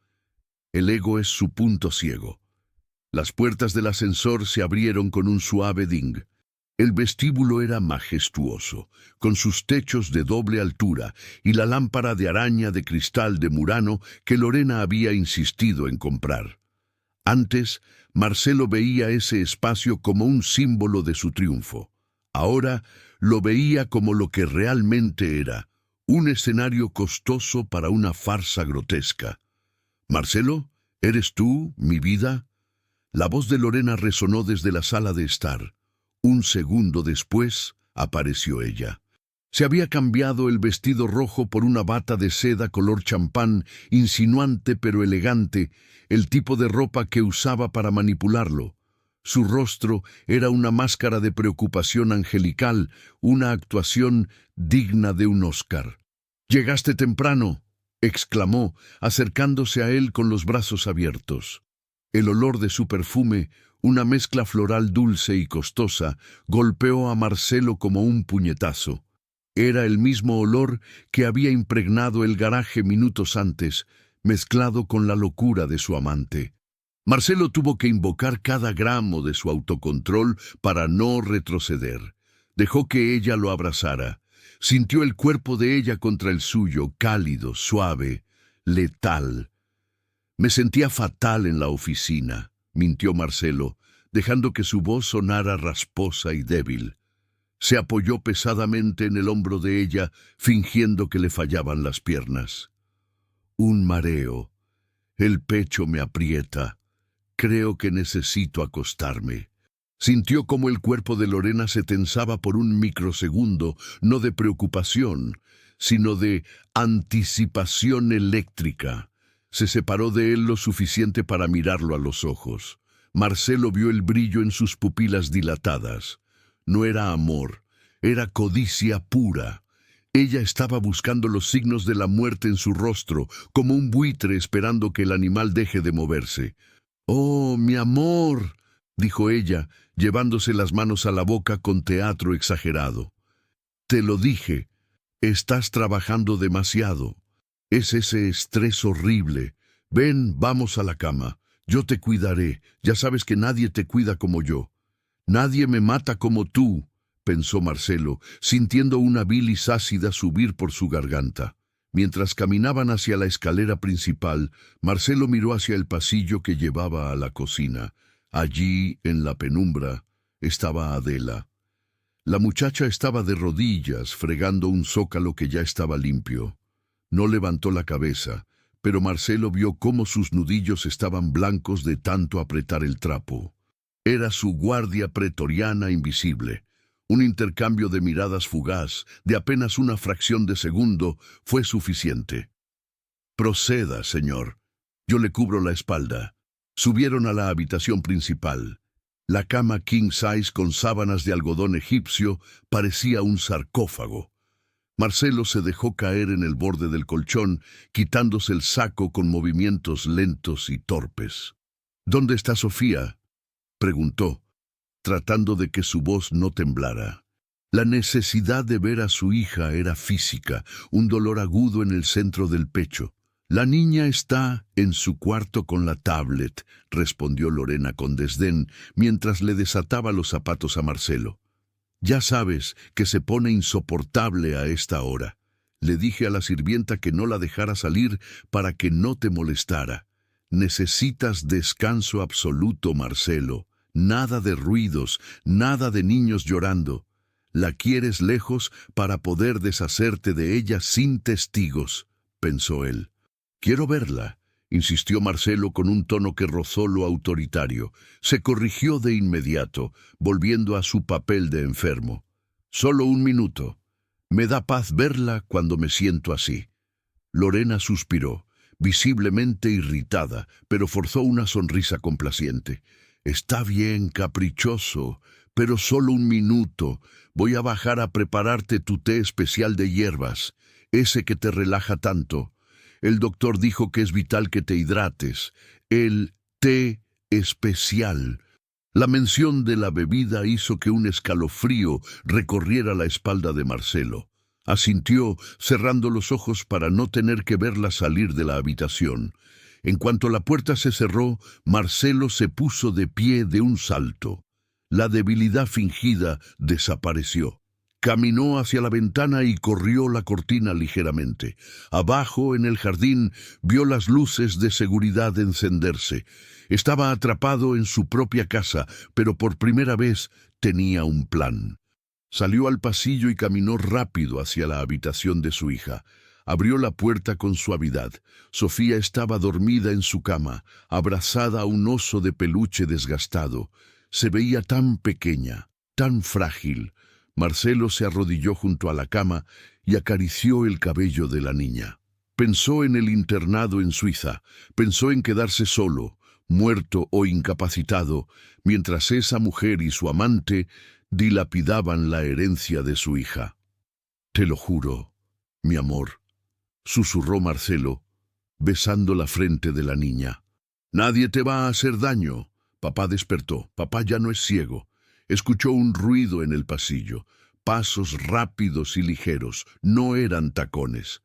El ego es su punto ciego. Las puertas del ascensor se abrieron con un suave ding. El vestíbulo era majestuoso, con sus techos de doble altura y la lámpara de araña de cristal de Murano que Lorena había insistido en comprar. Antes, Marcelo veía ese espacio como un símbolo de su triunfo. Ahora lo veía como lo que realmente era, un escenario costoso para una farsa grotesca. «Marcelo, ¿eres tú, mi vida?» La voz de Lorena resonó desde la sala de estar. Un segundo después, apareció ella. Se había cambiado el vestido rojo por una bata de seda color champán, insinuante pero elegante, el tipo de ropa que usaba para manipularlo. Su rostro era una máscara de preocupación angelical, una actuación digna de un Oscar. «Llegaste temprano», exclamó, acercándose a él con los brazos abiertos. El olor de su perfume, una mezcla floral dulce y costosa, golpeó a Marcelo como un puñetazo. Era el mismo olor que había impregnado el garaje minutos antes, mezclado con la locura de su amante. Marcelo tuvo que invocar cada gramo de su autocontrol para no retroceder. Dejó que ella lo abrazara. Sintió el cuerpo de ella contra el suyo, cálido, suave, letal. «Me sentía fatal en la oficina», mintió Marcelo, dejando que su voz sonara rasposa y débil. Se apoyó pesadamente en el hombro de ella, fingiendo que le fallaban las piernas. «Un mareo. El pecho me aprieta. Creo que necesito acostarme». Sintió cómo el cuerpo de Lorena se tensaba por un microsegundo, no de preocupación, sino de anticipación eléctrica. Se separó de él lo suficiente para mirarlo a los ojos. Marcelo vio el brillo en sus pupilas dilatadas. No era amor, era codicia pura. Ella estaba buscando los signos de la muerte en su rostro, como un buitre esperando que el animal deje de moverse. «Oh, mi amor», dijo ella, llevándose las manos a la boca con teatro exagerado. «Te lo dije, estás trabajando demasiado. Es ese estrés horrible. Ven, vamos a la cama. Yo te cuidaré. Ya sabes que nadie te cuida como yo. Nadie me mata como tú», pensó Marcelo, sintiendo una bilis ácida subir por su garganta. Mientras caminaban hacia la escalera principal, Marcelo miró hacia el pasillo que llevaba a la cocina. Allí, en la penumbra, estaba Adela. La muchacha estaba de rodillas, fregando un zócalo que ya estaba limpio. No levantó la cabeza, pero Marcelo vio cómo sus nudillos estaban blancos de tanto apretar el trapo. Era su guardia pretoriana invisible. Un intercambio de miradas fugaz, de apenas una fracción de segundo, fue suficiente. «Proceda, señor. Yo le cubro la espalda». Subieron a la habitación principal. La cama king size con sábanas de algodón egipcio parecía un sarcófago. Marcelo se dejó caer en el borde del colchón, quitándose el saco con movimientos lentos y torpes. «¿Dónde está Sofía?», preguntó, tratando de que su voz no temblara. La necesidad de ver a su hija era física, un dolor agudo en el centro del pecho. «La niña está en su cuarto con la tablet», respondió Lorena con desdén, mientras le desataba los zapatos a Marcelo. «Ya sabes que se pone insoportable a esta hora. Le dije a la sirvienta que no la dejara salir para que no te molestara. Necesitas descanso absoluto, Marcelo. Nada de ruidos, nada de niños llorando. La quieres lejos para poder deshacerte de ella sin testigos», pensó él. «Quiero verla», insistió Marcelo con un tono que rozó lo autoritario. Se corrigió de inmediato, volviendo a su papel de enfermo. «Solo un minuto. Me da paz verla cuando me siento así». Lorena suspiró, visiblemente irritada, pero forzó una sonrisa complaciente. «Está bien, caprichoso, pero solo un minuto. Voy a bajar a prepararte tu té especial de hierbas, ese que te relaja tanto. El doctor dijo que es vital que te hidrates. El té especial». La mención de la bebida hizo que un escalofrío recorriera la espalda de Marcelo. Asintió, cerrando los ojos para no tener que verla salir de la habitación. En cuanto la puerta se cerró, Marcelo se puso de pie de un salto. La debilidad fingida desapareció. Caminó hacia la ventana y corrió la cortina ligeramente. Abajo, en el jardín, vio las luces de seguridad encenderse. Estaba atrapado en su propia casa, pero por primera vez tenía un plan. Salió al pasillo y caminó rápido hacia la habitación de su hija. Abrió la puerta con suavidad. Sofía estaba dormida en su cama, abrazada a un oso de peluche desgastado. Se veía tan pequeña, tan frágil. Marcelo se arrodilló junto a la cama y acarició el cabello de la niña. Pensó en el internado en Suiza, pensó en quedarse solo, muerto o incapacitado, mientras esa mujer y su amante dilapidaban la herencia de su hija. «Te lo juro, mi amor», susurró Marcelo, besando la frente de la niña. «Nadie te va a hacer daño». Papá despertó. Papá ya no es ciego. Escuchó un ruido en el pasillo. Pasos rápidos y ligeros. No eran tacones.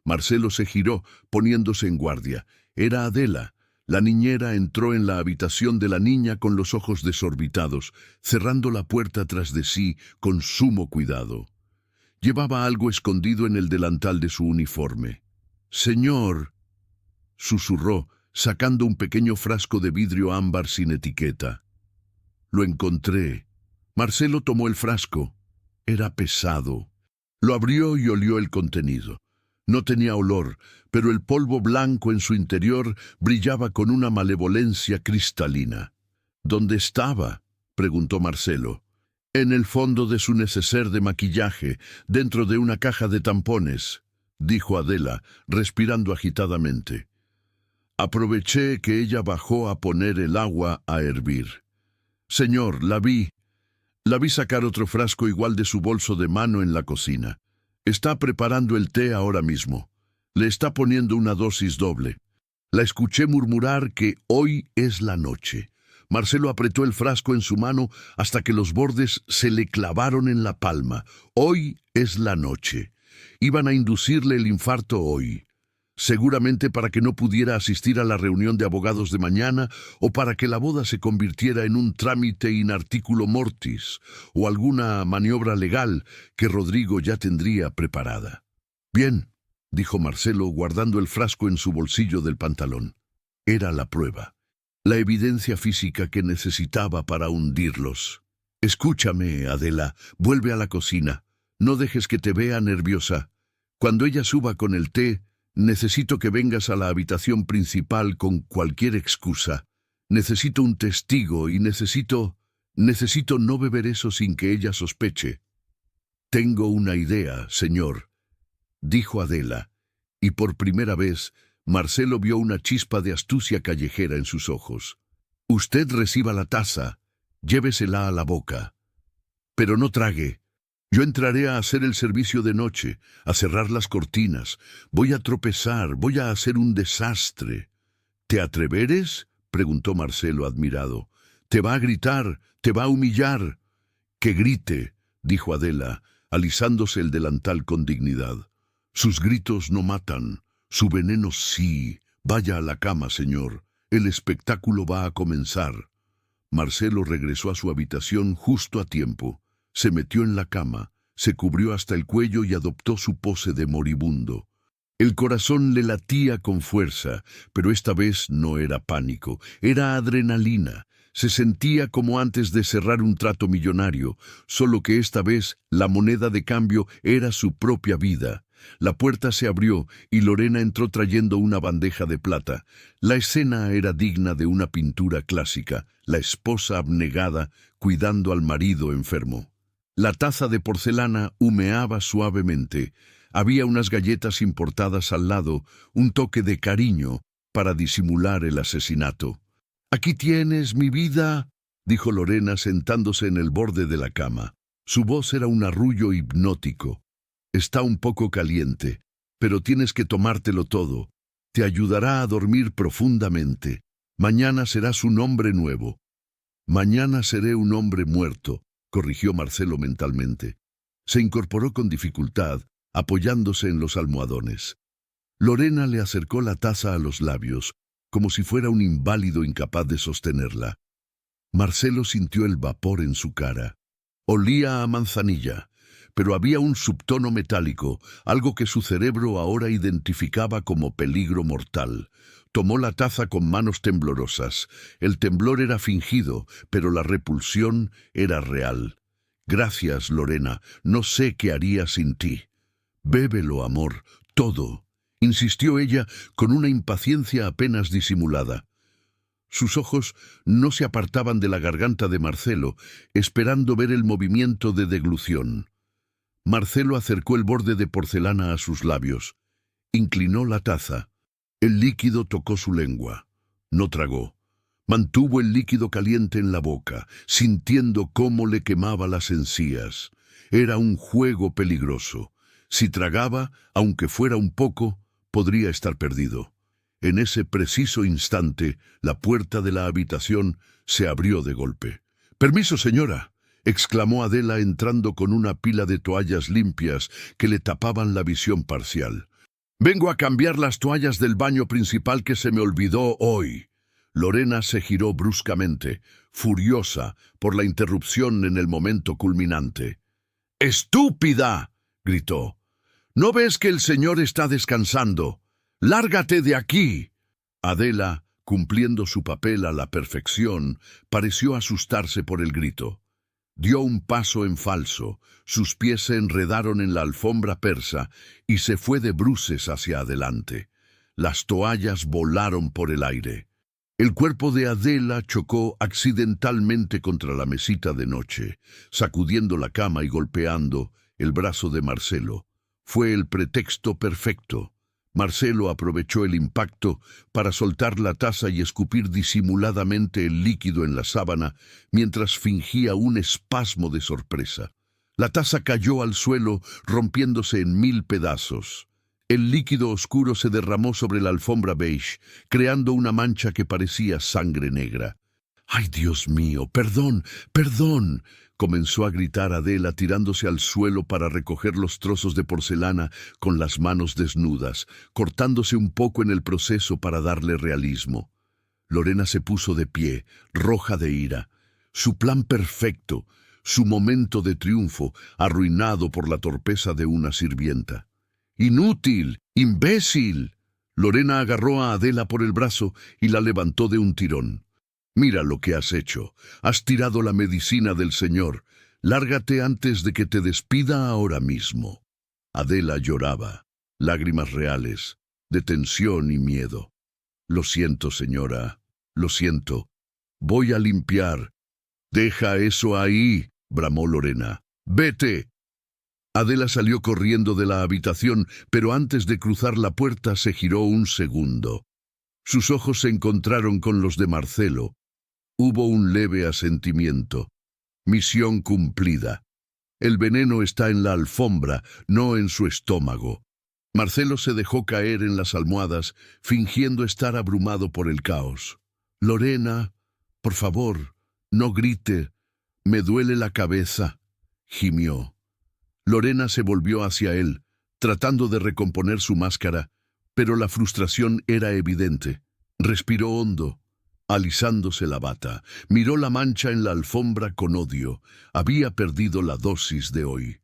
Marcelo se giró, poniéndose en guardia. Era Adela. La niñera entró en la habitación de la niña con los ojos desorbitados, cerrando la puerta tras de sí con sumo cuidado. Llevaba algo escondido en el delantal de su uniforme. «Señor», susurró, sacando un pequeño frasco de vidrio ámbar sin etiqueta. «Lo encontré». Marcelo tomó el frasco. Era pesado. Lo abrió y olió el contenido. No tenía olor, pero el polvo blanco en su interior brillaba con una malevolencia cristalina. «¿Dónde estaba?», preguntó Marcelo. En el fondo de su neceser de maquillaje, dentro de una caja de tampones, dijo Adela, respirando agitadamente. Aproveché que ella bajó a poner el agua a hervir. Señor, la vi sacar otro frasco igual de su bolso de mano en la cocina. Está preparando el té ahora mismo. Le está poniendo una dosis doble. La escuché murmurar que hoy es la noche. Marcelo apretó el frasco en su mano hasta que los bordes se le clavaron en la palma. Hoy es la noche. Iban a inducirle el infarto hoy. Seguramente para que no pudiera asistir a la reunión de abogados de mañana o para que la boda se convirtiera en un trámite in articulo mortis o alguna maniobra legal que Rodrigo ya tendría preparada. Bien, dijo Marcelo guardando el frasco en su bolsillo del pantalón. Era la prueba, la evidencia física que necesitaba para hundirlos. Escúchame, Adela, vuelve a la cocina. No dejes que te vea nerviosa. Cuando ella suba con el té, necesito que vengas a la habitación principal con cualquier excusa. Necesito un testigo y necesito no beber eso sin que ella sospeche. Tengo una idea, señor, dijo Adela, y por primera vez Marcelo vio una chispa de astucia callejera en sus ojos. Usted reciba la taza, llévesela a la boca. Pero no trague. Yo entraré a hacer el servicio de noche, a cerrar las cortinas. Voy a tropezar, voy a hacer un desastre. ¿Te atreveres?, preguntó Marcelo admirado. ¿Te va a gritar? ¿Te va a humillar? Que grite, dijo Adela, alisándose el delantal con dignidad. Sus gritos no matan, su veneno sí. Vaya a la cama, señor. El espectáculo va a comenzar. Marcelo regresó a su habitación justo a tiempo. Se metió en la cama, se cubrió hasta el cuello y adoptó su pose de moribundo. El corazón le latía con fuerza, pero esta vez no era pánico, era adrenalina. Se sentía como antes de cerrar un trato millonario, solo que esta vez la moneda de cambio era su propia vida. La puerta se abrió y Lorena entró trayendo una bandeja de plata. La escena era digna de una pintura clásica, la esposa abnegada cuidando al marido enfermo. La taza de porcelana humeaba suavemente. Había unas galletas importadas al lado, un toque de cariño para disimular el asesinato. «Aquí tienes, mi vida», dijo Lorena sentándose en el borde de la cama. Su voz era un arrullo hipnótico. «Está un poco caliente, pero tienes que tomártelo todo. Te ayudará a dormir profundamente. Mañana serás un hombre nuevo». «Mañana seré un hombre muerto», corrigió Marcelo mentalmente. Se incorporó con dificultad, apoyándose en los almohadones. Lorena le acercó la taza a los labios, como si fuera un inválido incapaz de sostenerla. Marcelo sintió el vapor en su cara. Olía a manzanilla, pero había un subtono metálico, algo que su cerebro ahora identificaba como peligro mortal. Tomó la taza con manos temblorosas. El temblor era fingido, pero la repulsión era real. «Gracias, Lorena. No sé qué haría sin ti». «Bébelo, amor, todo», insistió ella con una impaciencia apenas disimulada. Sus ojos no se apartaban de la garganta de Marcelo, esperando ver el movimiento de deglución. Marcelo acercó el borde de porcelana a sus labios. Inclinó la taza. El líquido tocó su lengua. No tragó. Mantuvo el líquido caliente en la boca, sintiendo cómo le quemaba las encías. Era un juego peligroso. Si tragaba, aunque fuera un poco, podría estar perdido. En ese preciso instante, la puerta de la habitación se abrió de golpe. «Permiso, señora», exclamó Adela entrando con una pila de toallas limpias que le tapaban la visión parcial. «Vengo a cambiar las toallas del baño principal que se me olvidó hoy». Lorena se giró bruscamente, furiosa por la interrupción en el momento culminante. «¡Estúpida!», gritó. «¿No ves que el señor está descansando? ¡Lárgate de aquí!». Adela, cumpliendo su papel a la perfección, pareció asustarse por el grito. Dio un paso en falso, sus pies se enredaron en la alfombra persa y se fue de bruces hacia adelante. Las toallas volaron por el aire. El cuerpo de Adela chocó accidentalmente contra la mesita de noche, sacudiendo la cama y golpeando el brazo de Marcelo. Fue el pretexto perfecto. Marcelo aprovechó el impacto para soltar la taza y escupir disimuladamente el líquido en la sábana mientras fingía un espasmo de sorpresa. La taza cayó al suelo, rompiéndose en 1000 pedazos. El líquido oscuro se derramó sobre la alfombra beige, creando una mancha que parecía sangre negra. ¡Ay, Dios mío! ¡Perdón! ¡Perdón! Comenzó a gritar Adela tirándose al suelo para recoger los trozos de porcelana con las manos desnudas, cortándose un poco en el proceso para darle realismo. Lorena se puso de pie, roja de ira. Su plan perfecto, su momento de triunfo, arruinado por la torpeza de una sirvienta. ¡Inútil! ¡Imbécil! Lorena agarró a Adela por el brazo y la levantó de un tirón. Mira lo que has hecho. Has tirado la medicina del Señor. Lárgate antes de que te despida ahora mismo. Adela lloraba, lágrimas reales, de tensión y miedo. Lo siento, señora. Lo siento. Voy a limpiar. Deja eso ahí, bramó Lorena. ¡Vete! Adela salió corriendo de la habitación, pero antes de cruzar la puerta se giró un segundo. Sus ojos se encontraron con los de Marcelo. Hubo un leve asentimiento. Misión cumplida. El veneno está en la alfombra, no en su estómago. Marcelo se dejó caer en las almohadas, fingiendo estar abrumado por el caos. Lorena, por favor, no grite. Me duele la cabeza, gimió. Lorena se volvió hacia él, tratando de recomponer su máscara, pero la frustración era evidente. Respiró hondo, alisándose la bata. Miró la mancha en la alfombra con odio. Había perdido la dosis de hoy.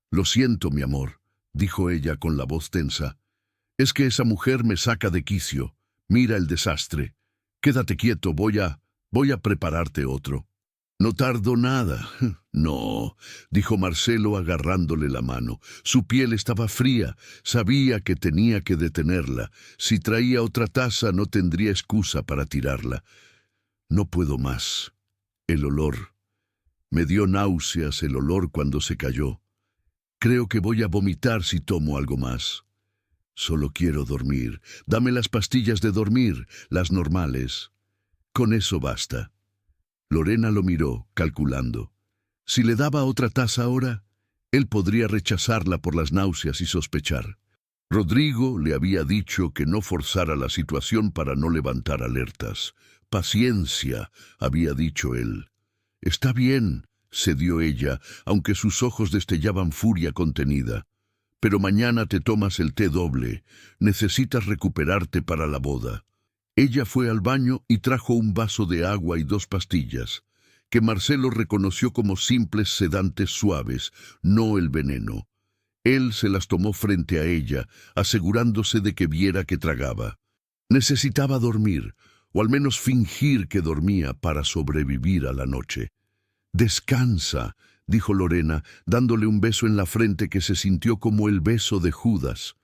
Lo siento, mi amor, dijo ella con la voz tensa. Es que esa mujer me saca de quicio. Mira el desastre. Quédate quieto, voy a prepararte otro. No tardo nada. No, dijo Marcelo agarrándole la mano. Su piel estaba fría. Sabía que tenía que detenerla. Si traía otra taza no tendría excusa para tirarla. No puedo más. El olor. Me dio náuseas el olor cuando se cayó. Creo que voy a vomitar si tomo algo más. Solo quiero dormir. Dame las pastillas de dormir, las normales. Con eso basta. Lorena lo miró, calculando. Si le daba otra taza ahora, él podría rechazarla por las náuseas y sospechar. Rodrigo le había dicho que no forzara la situación para no levantar alertas. Paciencia, había dicho él. Está bien, cedió ella, aunque sus ojos destellaban furia contenida. Pero mañana te tomas el té doble. Necesitas recuperarte para la boda. Ella fue al baño y trajo un vaso de agua y 2 pastillas, que Marcelo reconoció como simples sedantes suaves, no el veneno. Él se las tomó frente a ella, asegurándose de que viera que tragaba. Necesitaba dormir, o al menos fingir que dormía para sobrevivir a la noche. «Descansa», dijo Lorena, dándole un beso en la frente que se sintió como el beso de Judas.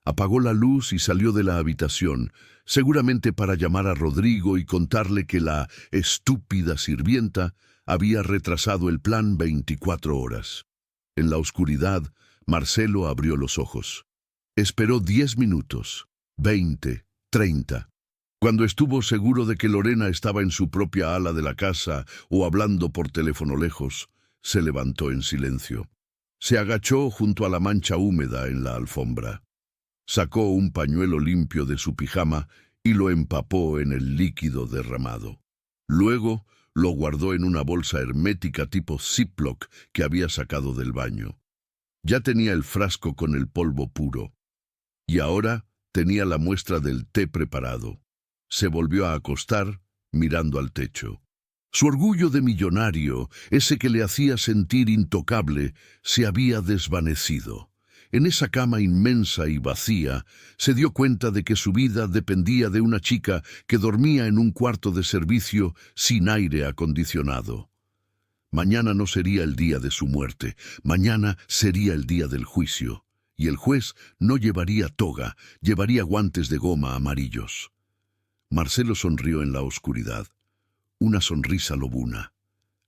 Apagó la luz y salió de la habitación, seguramente para llamar a Rodrigo y contarle que la estúpida sirvienta había retrasado el plan 24 horas. En la oscuridad, Marcelo abrió los ojos. Esperó 10 minutos, 20, 30. Cuando estuvo seguro de que Lorena estaba en su propia ala de la casa o hablando por teléfono lejos, se levantó en silencio. Se agachó junto a la mancha húmeda en la alfombra. Sacó un pañuelo limpio de su pijama y lo empapó en el líquido derramado. Luego lo guardó en una bolsa hermética tipo Ziploc que había sacado del baño. Ya tenía el frasco con el polvo puro. Y ahora tenía la muestra del té preparado. Se volvió a acostar, mirando al techo. Su orgullo de millonario, ese que le hacía sentir intocable, se había desvanecido. En esa cama inmensa y vacía, se dio cuenta de que su vida dependía de una chica que dormía en un cuarto de servicio sin aire acondicionado. Mañana no sería el día de su muerte, mañana sería el día del juicio, y el juez no llevaría toga, llevaría guantes de goma amarillos. Marcelo sonrió en la oscuridad. Una sonrisa lobuna.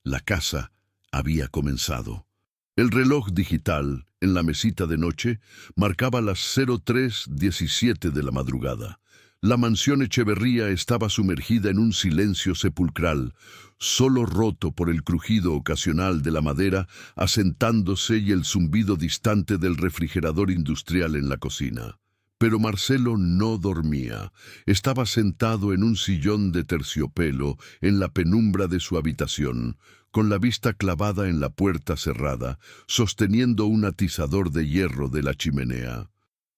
La casa había comenzado. El reloj digital, en la mesita de noche, marcaba las 03:17 de la madrugada. La mansión Echeverría estaba sumergida en un silencio sepulcral, solo roto por el crujido ocasional de la madera asentándose y el zumbido distante del refrigerador industrial en la cocina. Pero Marcelo no dormía. Estaba sentado en un sillón de terciopelo en la penumbra de su habitación, con la vista clavada en la puerta cerrada, sosteniendo un atizador de hierro de la chimenea.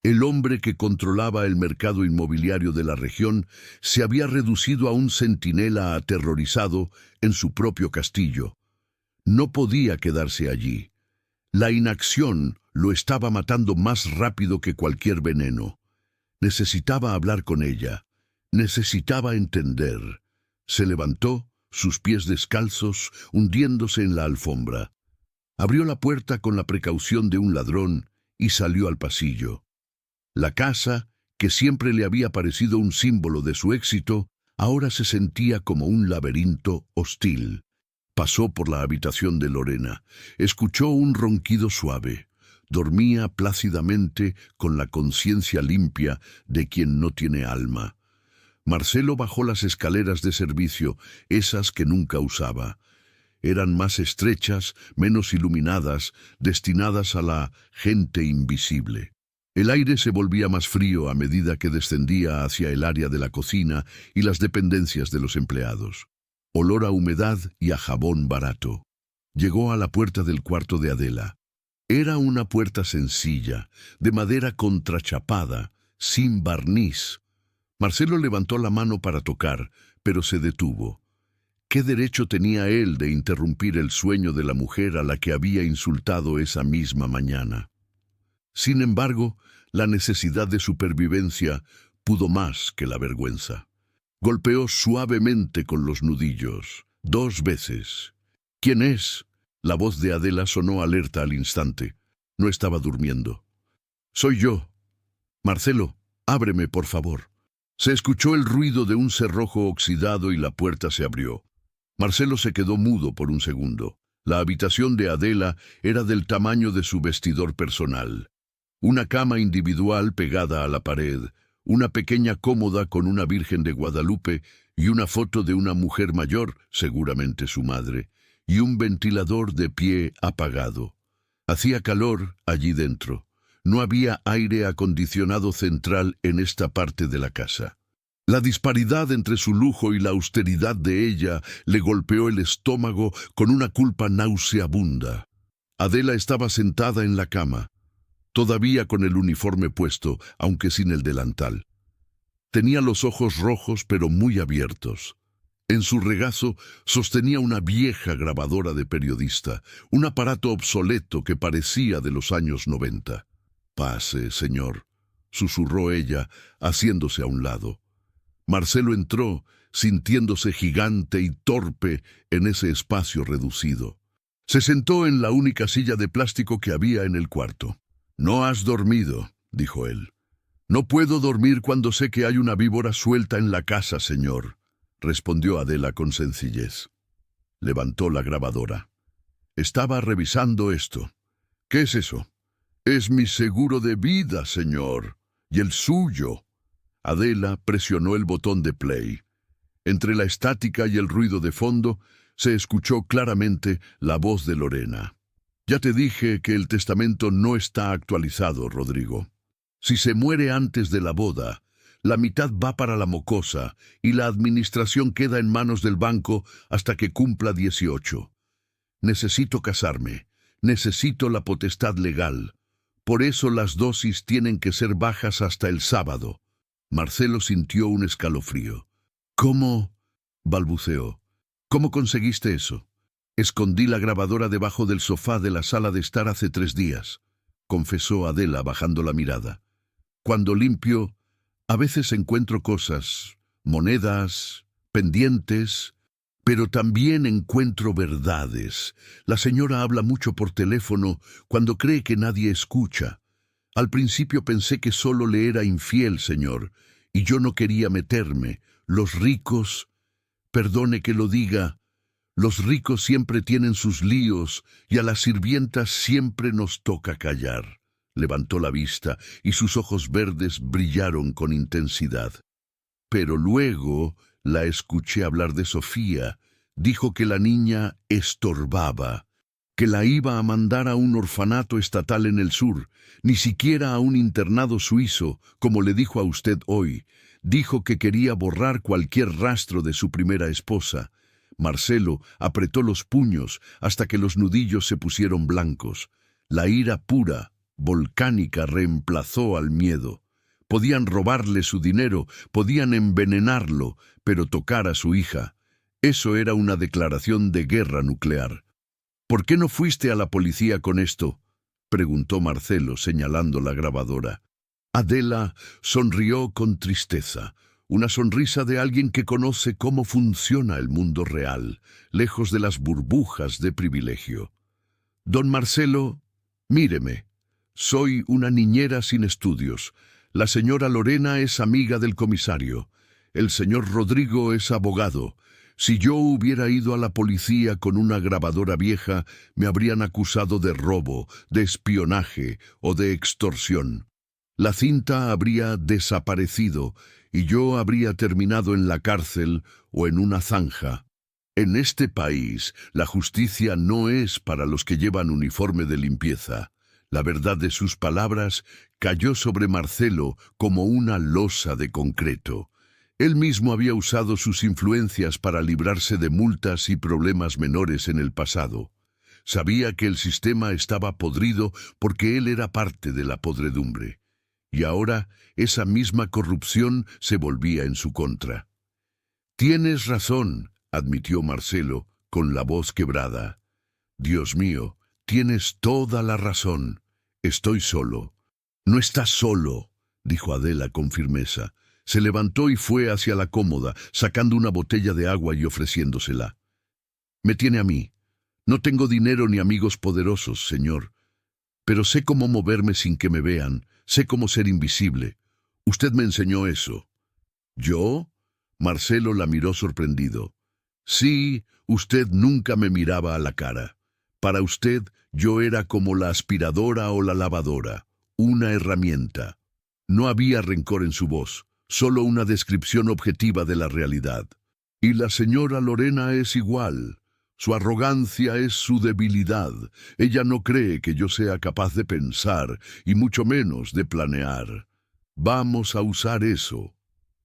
El hombre que controlaba el mercado inmobiliario de la región se había reducido a un centinela aterrorizado en su propio castillo. No podía quedarse allí. La inacción lo estaba matando más rápido que cualquier veneno. Necesitaba hablar con ella. Necesitaba entender. Se levantó, sus pies descalzos, hundiéndose en la alfombra. Abrió la puerta con la precaución de un ladrón y salió al pasillo. La casa, que siempre le había parecido un símbolo de su éxito, ahora se sentía como un laberinto hostil. Pasó por la habitación de Lorena. Escuchó un ronquido suave. Dormía plácidamente con la conciencia limpia de quien no tiene alma. Marcelo bajó las escaleras de servicio, esas que nunca usaba. Eran más estrechas, menos iluminadas, destinadas a la gente invisible. El aire se volvía más frío a medida que descendía hacia el área de la cocina y las dependencias de los empleados. Olor a humedad y a jabón barato. Llegó a la puerta del cuarto de Adela. Era una puerta sencilla, de madera contrachapada, sin barniz. Marcelo levantó la mano para tocar, pero se detuvo. ¿Qué derecho tenía él de interrumpir el sueño de la mujer a la que había insultado esa misma mañana? Sin embargo, la necesidad de supervivencia pudo más que la vergüenza. Golpeó suavemente con los nudillos, 2 veces. ¿Quién es? La voz de Adela sonó alerta al instante. No estaba durmiendo. Soy yo. Marcelo, ábreme, por favor. Se escuchó el ruido de un cerrojo oxidado y la puerta se abrió. Marcelo se quedó mudo por un segundo. La habitación de Adela era del tamaño de su vestidor personal. Una cama individual pegada a la pared, una pequeña cómoda con una Virgen de Guadalupe y una foto de una mujer mayor, seguramente su madre, y un ventilador de pie apagado. Hacía calor allí dentro. No había aire acondicionado central en esta parte de la casa. La disparidad entre su lujo y la austeridad de ella le golpeó el estómago con una culpa nauseabunda. Adela estaba sentada en la cama, todavía con el uniforme puesto, aunque sin el delantal. Tenía los ojos rojos pero muy abiertos. En su regazo sostenía una vieja grabadora de periodista, un aparato obsoleto que parecía de los años 90. «Pase, señor», susurró ella, haciéndose a un lado. Marcelo entró, sintiéndose gigante y torpe en ese espacio reducido. Se sentó en la única silla de plástico que había en el cuarto. «No has dormido», dijo él. «No puedo dormir cuando sé que hay una víbora suelta en la casa, señor», respondió Adela con sencillez. Levantó la grabadora. «Estaba revisando esto». «¿Qué es eso?» «Es mi seguro de vida, señor, y el suyo». Adela presionó el botón de play. Entre la estática y el ruido de fondo, se escuchó claramente la voz de Lorena. «Ya te dije que el testamento no está actualizado, Rodrigo. Si se muere antes de la boda, la mitad va para la mocosa y la administración queda en manos del banco hasta que cumpla 18. Necesito casarme. Necesito la potestad legal. Por eso las dosis tienen que ser bajas hasta el sábado». Marcelo sintió un escalofrío. «¿Cómo?», balbuceó. «¿Cómo conseguiste eso?» «Escondí la grabadora debajo del sofá de la sala de estar hace 3 días», confesó Adela bajando la mirada. «Cuando limpio, a veces encuentro cosas, monedas, pendientes, pero también encuentro verdades. La señora habla mucho por teléfono cuando cree que nadie escucha. Al principio pensé que solo le era infiel, señor, y yo no quería meterme. Los ricos, perdone que lo diga, los ricos siempre tienen sus líos y a las sirvientas siempre nos toca callar. Levantó la vista y sus ojos verdes brillaron con intensidad. Pero luego la escuché hablar de Sofía. Dijo que la niña estorbaba, que la iba a mandar a un orfanato estatal en el sur, ni siquiera a un internado suizo, como le dijo a usted hoy. Dijo que quería borrar cualquier rastro de su primera esposa. Marcelo apretó los puños hasta que los nudillos se pusieron blancos. La ira pura, volcánica, reemplazó al miedo. Podían robarle su dinero, podían envenenarlo, pero tocar a su hija. Eso era una declaración de guerra nuclear. ¿Por qué no fuiste a la policía con esto?, preguntó Marcelo, señalando la grabadora. Adela sonrió con tristeza, una sonrisa de alguien que conoce cómo funciona el mundo real, lejos de las burbujas de privilegio. Don Marcelo, míreme, soy una niñera sin estudios. La señora Lorena es amiga del comisario. El señor Rodrigo es abogado. Si yo hubiera ido a la policía con una grabadora vieja, me habrían acusado de robo, de espionaje o de extorsión. La cinta habría desaparecido y yo habría terminado en la cárcel o en una zanja. En este país, la justicia no es para los que llevan uniforme de limpieza. La verdad de sus palabras cayó sobre Marcelo como una losa de concreto. Él mismo había usado sus influencias para librarse de multas y problemas menores en el pasado. Sabía que el sistema estaba podrido porque él era parte de la podredumbre. Y ahora esa misma corrupción se volvía en su contra. «Tienes razón», admitió Marcelo, con la voz quebrada. «Dios mío, tienes toda la razón. Estoy solo». «No estás solo», dijo Adela con firmeza. Se levantó y fue hacia la cómoda, sacando una botella de agua y ofreciéndosela. «Me tiene a mí. No tengo dinero ni amigos poderosos, señor. Pero sé cómo moverme sin que me vean, sé cómo ser invisible. Usted me enseñó eso». «¿Yo?» Marcelo la miró sorprendido. «Sí, usted nunca me miraba a la cara. Para usted yo era como la aspiradora o la lavadora, una herramienta». No había rencor en su voz, solo una descripción objetiva de la realidad. «Y la señora Lorena es igual. Su arrogancia es su debilidad. Ella no cree que yo sea capaz de pensar, y mucho menos de planear. Vamos a usar eso».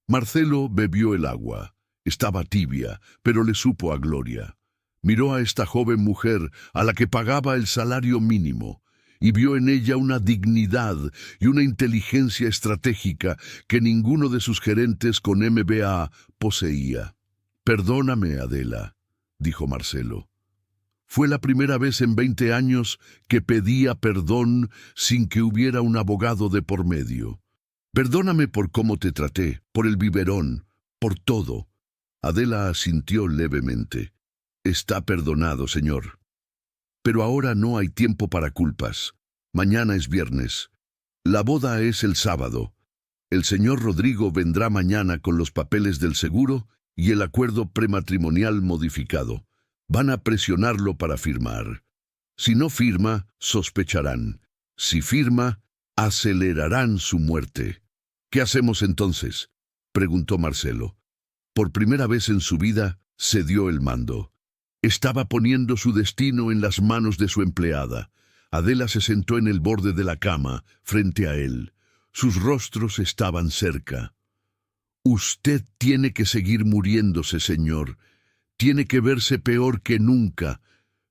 Marcelo bebió el agua. Estaba tibia, pero le supo a gloria. Miró a esta joven mujer a la que pagaba el salario mínimo, y vio en ella una dignidad y una inteligencia estratégica que ninguno de sus gerentes con MBA poseía. «Perdóname, Adela», dijo Marcelo. Fue la primera vez en 20 años que pedía perdón sin que hubiera un abogado de por medio. «Perdóname por cómo te traté, por el biberón, por todo». Adela asintió levemente. «Está perdonado, señor. Pero ahora no hay tiempo para culpas. Mañana es viernes. La boda es el sábado. El señor Rodrigo vendrá mañana con los papeles del seguro y el acuerdo prematrimonial modificado. Van a presionarlo para firmar. Si no firma, sospecharán. Si firma, acelerarán su muerte». «¿Qué hacemos entonces?», preguntó Marcelo. Por primera vez en su vida, cedió el mando. Estaba poniendo su destino en las manos de su empleada. Adela se sentó en el borde de la cama, frente a él. Sus rostros estaban cerca. «Usted tiene que seguir muriéndose, señor. Tiene que verse peor que nunca.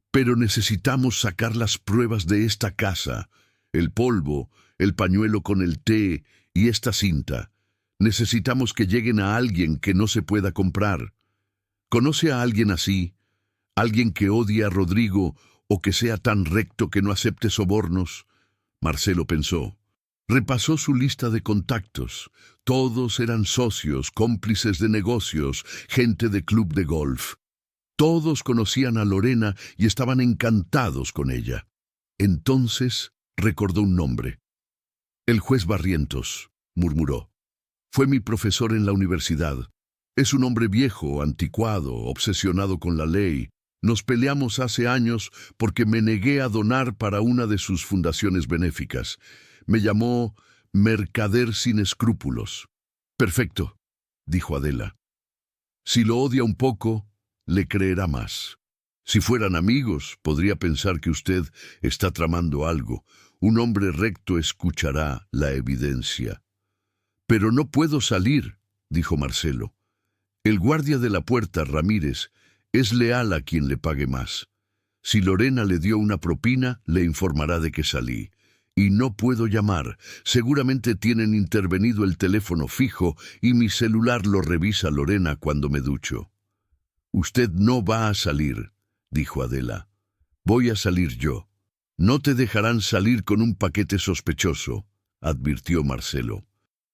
Pero necesitamos sacar las pruebas de esta casa. El polvo, el pañuelo con el té y esta cinta. Necesitamos que lleguen a alguien que no se pueda comprar. ¿Conoce a alguien así? ¿Alguien que odie a Rodrigo o que sea tan recto que no acepte sobornos?» Marcelo pensó. Repasó su lista de contactos. Todos eran socios, cómplices de negocios, gente de club de golf. Todos conocían a Lorena y estaban encantados con ella. Entonces recordó un nombre. «El juez Barrientos», murmuró. Fue mi profesor en la universidad. Es un hombre viejo, anticuado, obsesionado con la ley. Nos peleamos hace años porque me negué a donar para una de sus fundaciones benéficas. Me llamó mercader sin escrúpulos. Perfecto, dijo Adela. Si lo odia un poco, le creerá más. Si fueran amigos, podría pensar que usted está tramando algo. Un hombre recto escuchará la evidencia. Pero no puedo salir, dijo Marcelo. El guardia de la puerta, Ramírez, es leal a quien le pague más. Si Lorena le dio una propina, le informará de que salí. Y no puedo llamar. Seguramente tienen intervenido el teléfono fijo y mi celular lo revisa Lorena cuando me ducho. Usted no va a salir, dijo Adela. Voy a salir yo. No te dejarán salir con un paquete sospechoso, advirtió Marcelo.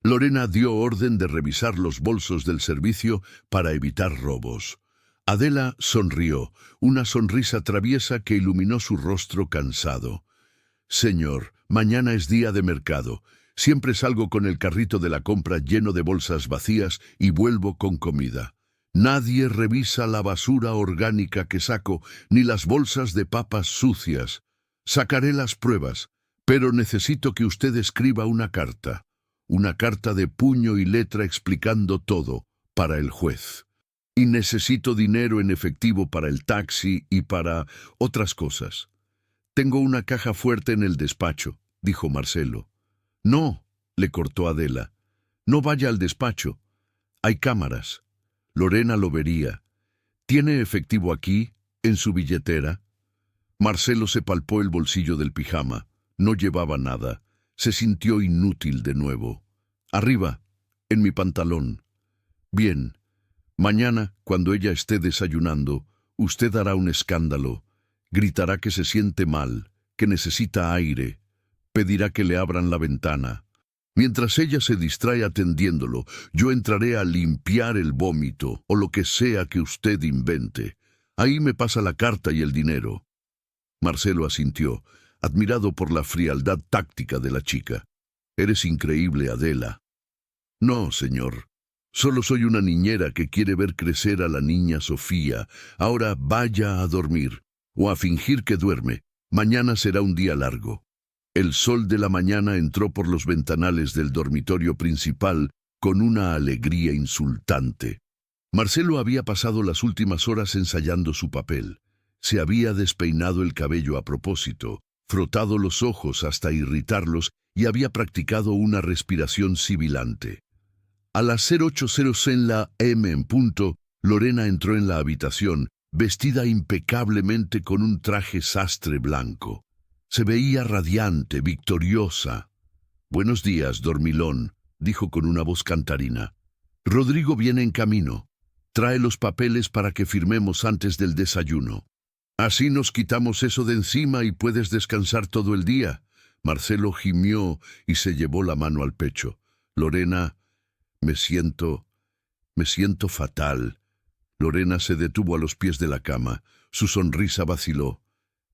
Lorena dio orden de revisar los bolsos del servicio para evitar robos. Adela sonrió, una sonrisa traviesa que iluminó su rostro cansado. Señor, mañana es día de mercado. Siempre salgo con el carrito de la compra lleno de bolsas vacías y vuelvo con comida. Nadie revisa la basura orgánica que saco, ni las bolsas de papas sucias. Sacaré las pruebas, pero necesito que usted escriba una carta de puño y letra explicando todo, para el juez. Y necesito dinero en efectivo para el taxi y para otras cosas. Tengo una caja fuerte en el despacho, dijo Marcelo. No, le cortó Adela. No vaya al despacho. Hay cámaras. Lorena lo vería. ¿Tiene efectivo aquí, en su billetera? Marcelo se palpó el bolsillo del pijama. No llevaba nada. Se sintió inútil de nuevo. Arriba, en mi pantalón. Bien. Mañana, cuando ella esté desayunando, usted hará un escándalo. Gritará que se siente mal, que necesita aire. Pedirá que le abran la ventana. Mientras ella se distrae atendiéndolo, yo entraré a limpiar el vómito o lo que sea que usted invente. Ahí me pasa la carta y el dinero. Marcelo asintió, admirado por la frialdad táctica de la chica. Eres increíble, Adela. No, señor. Solo soy una niñera que quiere ver crecer a la niña Sofía. Ahora vaya a dormir, o a fingir que duerme. Mañana será un día largo. El sol de la mañana entró por los ventanales del dormitorio principal con una alegría insultante. Marcelo había pasado las últimas horas ensayando su papel. Se había despeinado el cabello a propósito, frotado los ojos hasta irritarlos y había practicado una respiración sibilante. A las 08:00 en la M en punto, Lorena entró en la habitación, vestida impecablemente con un traje sastre blanco. Se veía radiante, victoriosa. «Buenos días, dormilón», dijo con una voz cantarina. «Rodrigo viene en camino. Trae los papeles para que firmemos antes del desayuno. Así nos quitamos eso de encima y puedes descansar todo el día». Marcelo gimió y se llevó la mano al pecho. «Lorena, me siento fatal». Lorena se detuvo a los pies de la cama. Su sonrisa vaciló.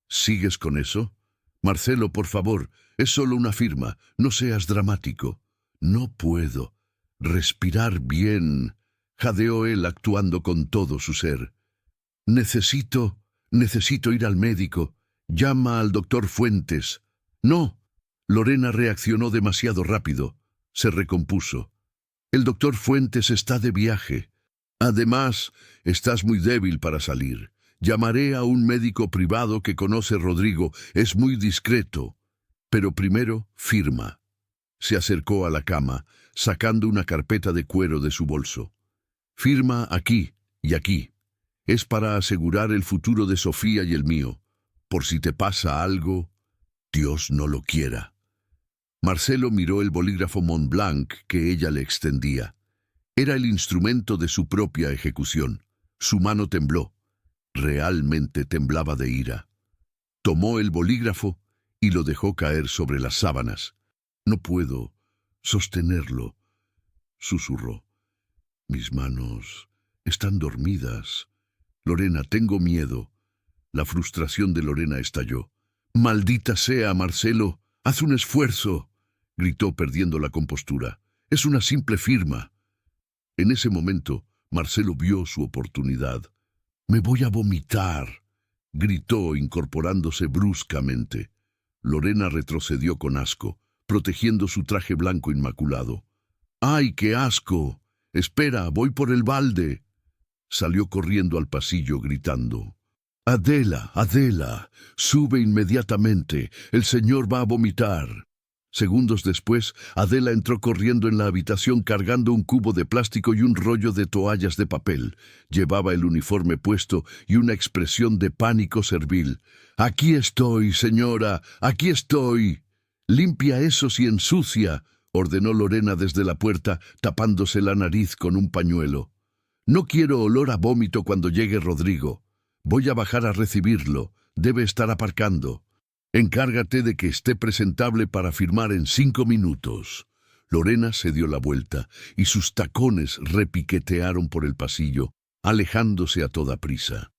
«¿Sigues con eso? Marcelo, por favor, es solo una firma. No seas dramático». «No puedo. Respirar bien», jadeó él actuando con todo su ser. Necesito ir al médico. Llama al doctor Fuentes». «No». Lorena reaccionó demasiado rápido. Se recompuso. «El doctor Fuentes está de viaje. Además, estás muy débil para salir. Llamaré a un médico privado que conoce a Rodrigo. Es muy discreto. Pero primero, firma». Se acercó a la cama, sacando una carpeta de cuero de su bolso. «Firma aquí y aquí. Es para asegurar el futuro de Sofía y el mío. Por si te pasa algo, Dios no lo quiera». Marcelo miró el bolígrafo Montblanc que ella le extendía. Era el instrumento de su propia ejecución. Su mano tembló. Realmente temblaba de ira. Tomó el bolígrafo y lo dejó caer sobre las sábanas. «No puedo sostenerlo», susurró. «Mis manos están dormidas. Lorena, tengo miedo». La frustración de Lorena estalló. «Maldita sea, Marcelo, haz un esfuerzo», gritó perdiendo la compostura. Es una simple firma. En ese momento, Marcelo vio su oportunidad. «Me voy a vomitar», gritó, incorporándose bruscamente. Lorena retrocedió con asco, protegiendo su traje blanco inmaculado. «¡Ay, qué asco! Espera, voy por el balde». Salió corriendo al pasillo gritando. «Adela, Adela, sube inmediatamente, el señor va a vomitar». Segundos después, Adela entró corriendo en la habitación cargando un cubo de plástico y un rollo de toallas de papel. Llevaba el uniforme puesto y una expresión de pánico servil. «Aquí estoy, señora, aquí estoy». «Limpia eso si ensucia», ordenó Lorena desde la puerta, tapándose la nariz con un pañuelo. «No quiero olor a vómito cuando llegue Rodrigo. Voy a bajar a recibirlo. Debe estar aparcando. Encárgate de que esté presentable para firmar en 5 minutos». Lorena se dio la vuelta y sus tacones repiquetearon por el pasillo, alejándose a toda prisa.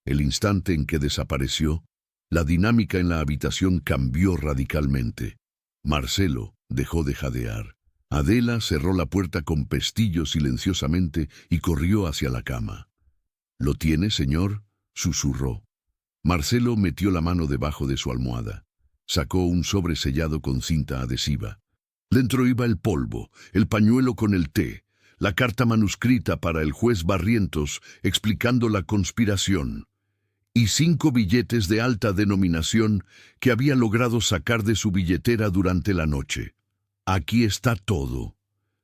El instante en que desapareció, la dinámica en la habitación cambió radicalmente. Marcelo dejó de jadear. Adela cerró la puerta con pestillo silenciosamente y corrió hacia la cama. «¿Lo tiene, señor?», susurró. Marcelo metió la mano debajo de su almohada. Sacó un sobre sellado con cinta adhesiva. Dentro iba el polvo, el pañuelo con el té, la carta manuscrita para el juez Barrientos explicando la conspiración, y 5 billetes de alta denominación que había logrado sacar de su billetera durante la noche. «Aquí está todo»,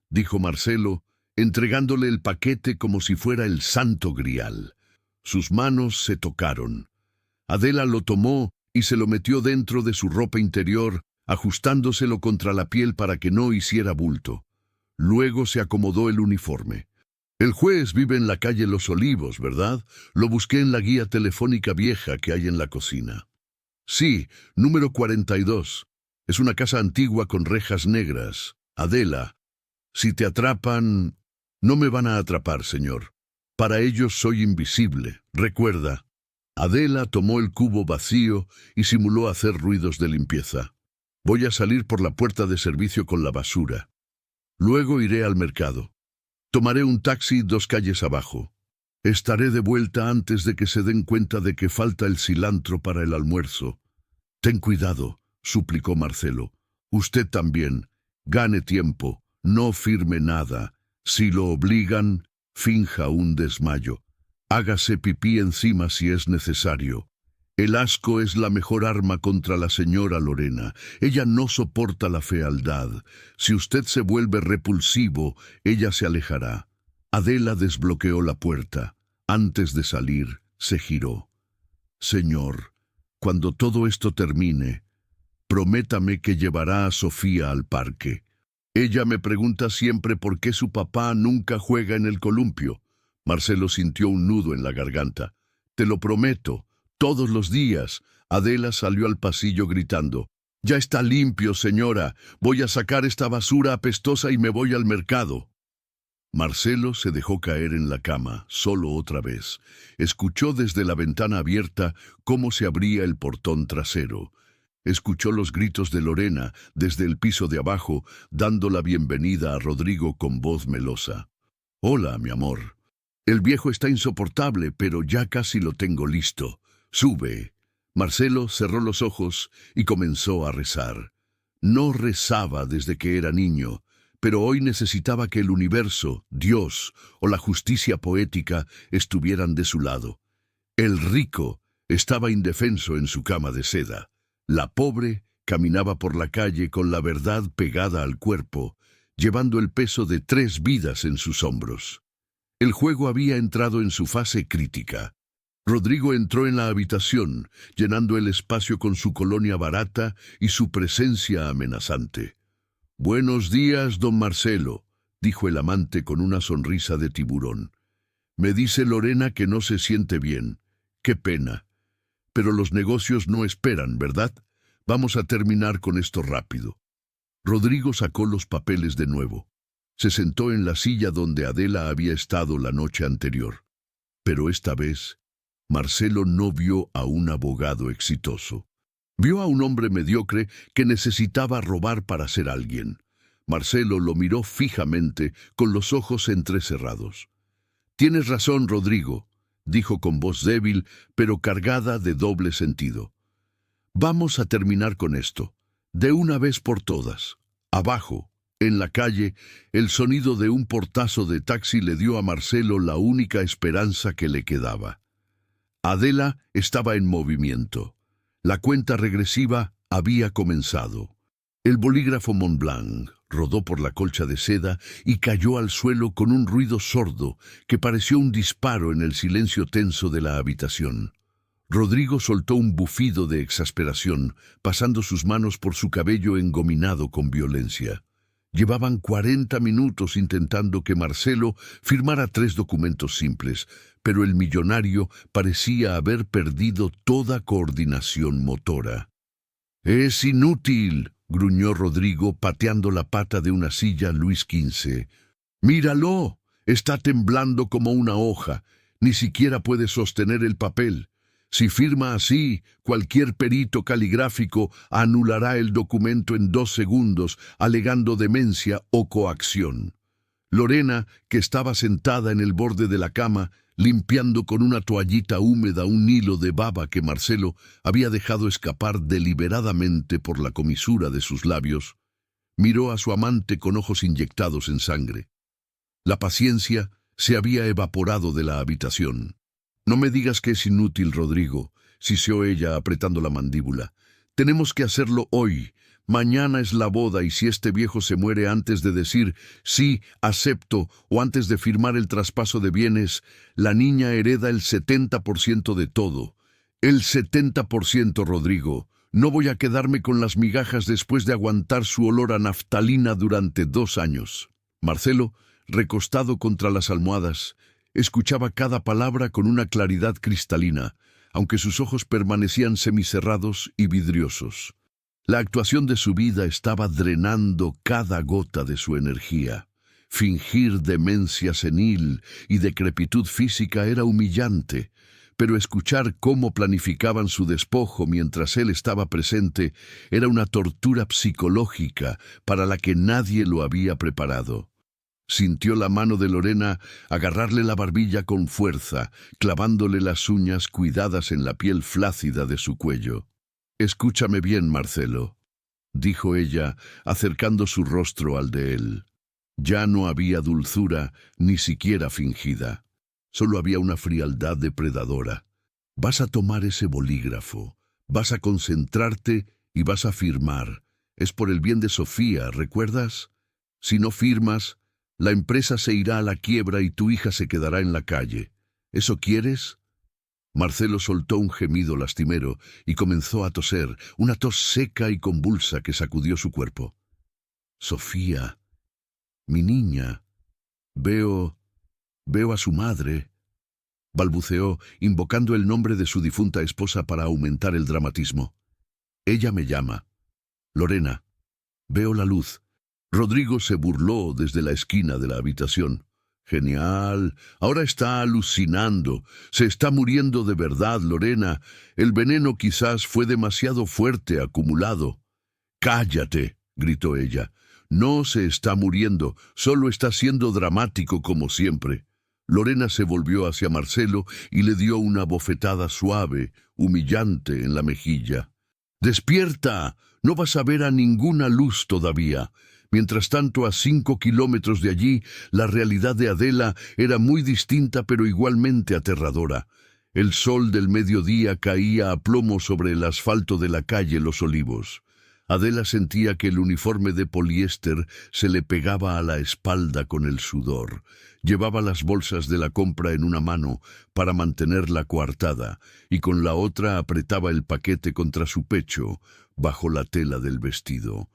dijo Marcelo, entregándole el paquete como si fuera el santo grial. Sus manos se tocaron. Adela lo tomó y se lo metió dentro de su ropa interior, ajustándoselo contra la piel para que no hiciera bulto. Luego se acomodó el uniforme. «El juez vive en la calle Los Olivos, ¿verdad? Lo busqué en la guía telefónica vieja que hay en la cocina». «Sí, número 42. Es una casa antigua con rejas negras. Adela, si te atrapan...» «No me van a atrapar, señor. Para ellos soy invisible, recuerda». Adela tomó el cubo vacío y simuló hacer ruidos de limpieza. «Voy a salir por la puerta de servicio con la basura. Luego iré al mercado. Tomaré un taxi 2 calles abajo. Estaré de vuelta antes de que se den cuenta de que falta el cilantro para el almuerzo». «Ten cuidado», suplicó Marcelo. «Usted también. Gane tiempo. No firme nada. Si lo obligan, finja un desmayo. Hágase pipí encima si es necesario. El asco es la mejor arma contra la señora Lorena. Ella no soporta la fealdad. Si usted se vuelve repulsivo, ella se alejará». Adela desbloqueó la puerta. Antes de salir, se giró. «Señor, cuando todo esto termine, prométame que llevará a Sofía al parque. Ella me pregunta siempre por qué su papá nunca juega en el columpio». Marcelo sintió un nudo en la garganta. «Te lo prometo, todos los días». Adela salió al pasillo gritando. «Ya está limpio, señora. Voy a sacar esta basura apestosa y me voy al mercado». Marcelo se dejó caer en la cama, solo otra vez. Escuchó desde la ventana abierta cómo se abría el portón trasero. Escuchó los gritos de Lorena desde el piso de abajo, dando la bienvenida a Rodrigo con voz melosa. «Hola, mi amor. El viejo está insoportable, pero ya casi lo tengo listo. Sube». Marcelo cerró los ojos y comenzó a rezar. No rezaba desde que era niño, pero hoy necesitaba que el universo, Dios o la justicia poética estuvieran de su lado. El rico estaba indefenso en su cama de seda. La pobre caminaba por la calle con la verdad pegada al cuerpo, llevando el peso de 3 vidas en sus hombros. El juego había entrado en su fase crítica. Rodrigo entró en la habitación, llenando el espacio con su colonia barata y su presencia amenazante. «Buenos días, don Marcelo», dijo el amante con una sonrisa de tiburón. «Me dice Lorena que no se siente bien. Qué pena. Pero los negocios no esperan, ¿verdad? Vamos a terminar con esto rápido». Rodrigo sacó los papeles de nuevo. Se sentó en la silla donde Adela había estado la noche anterior. Pero esta vez, Marcelo no vio a un abogado exitoso. Vio a un hombre mediocre que necesitaba robar para ser alguien. Marcelo lo miró fijamente, con los ojos entrecerrados. «Tienes razón, Rodrigo», dijo con voz débil, pero cargada de doble sentido. «Vamos a terminar con esto, de una vez por todas». Abajo, en la calle, el sonido de un portazo de taxi le dio a Marcelo la única esperanza que le quedaba. Adela estaba en movimiento. La cuenta regresiva había comenzado. El bolígrafo Montblanc rodó por la colcha de seda y cayó al suelo con un ruido sordo que pareció un disparo en el silencio tenso de la habitación. Rodrigo soltó un bufido de exasperación, pasando sus manos por su cabello engominado con violencia. Llevaban 40 minutos intentando que Marcelo firmara 3 documentos simples, pero el millonario parecía haber perdido toda coordinación motora. «Es inútil», gruñó Rodrigo pateando la pata de una silla Luis XV. «Míralo, está temblando como una hoja, ni siquiera puede sostener el papel. Si firma así, cualquier perito caligráfico anulará el documento en 2 segundos, alegando demencia o coacción». Lorena, que estaba sentada en el borde de la cama, limpiando con una toallita húmeda un hilo de baba que Marcelo había dejado escapar deliberadamente por la comisura de sus labios, miró a su amante con ojos inyectados en sangre. La paciencia se había evaporado de la habitación. «No me digas que es inútil, Rodrigo», siseó ella apretando la mandíbula. «Tenemos que hacerlo hoy. Mañana es la boda y si este viejo se muere antes de decir sí, acepto, o antes de firmar el traspaso de bienes, la niña hereda el 70% de todo. El 70%, Rodrigo. No voy a quedarme con las migajas después de aguantar su olor a naftalina durante 2 años». Marcelo, recostado contra las almohadas, escuchaba cada palabra con una claridad cristalina, aunque sus ojos permanecían semicerrados y vidriosos. La actuación de su vida estaba drenando cada gota de su energía. Fingir demencia senil y decrepitud física era humillante, pero escuchar cómo planificaban su despojo mientras él estaba presente era una tortura psicológica para la que nadie lo había preparado. Sintió la mano de Lorena agarrarle la barbilla con fuerza, clavándole las uñas cuidadas en la piel flácida de su cuello. «Escúchame bien, Marcelo», dijo ella, acercando su rostro al de él. Ya no había dulzura, ni siquiera fingida. Solo había una frialdad depredadora. «Vas a tomar ese bolígrafo, vas a concentrarte y vas a firmar. Es por el bien de Sofía, ¿recuerdas? Si no firmas, la empresa se irá a la quiebra y tu hija se quedará en la calle. ¿Eso quieres?» Marcelo soltó un gemido lastimero y comenzó a toser, una tos seca y convulsa que sacudió su cuerpo. «Sofía, mi niña, veo a su madre», balbuceó, invocando el nombre de su difunta esposa para aumentar el dramatismo. «Ella me llama. Lorena, veo la luz». Rodrigo se burló desde la esquina de la habitación. «Genial. Ahora está alucinando. Se está muriendo de verdad, Lorena. El veneno quizás fue demasiado fuerte acumulado». «Cállate», gritó ella. «No se está muriendo, solo está siendo dramático como siempre». Lorena se volvió hacia Marcelo y le dio una bofetada suave, humillante en la mejilla. «¡Despierta! No vas a ver a ninguna luz todavía». Mientras tanto, a 5 kilómetros de allí, la realidad de Adela era muy distinta pero igualmente aterradora. El sol del mediodía caía a plomo sobre el asfalto de la calle Los Olivos. Adela sentía que el uniforme de poliéster se le pegaba a la espalda con el sudor. Llevaba las bolsas de la compra en una mano para mantenerla coartada y con la otra apretaba el paquete contra su pecho, bajo la tela del vestido.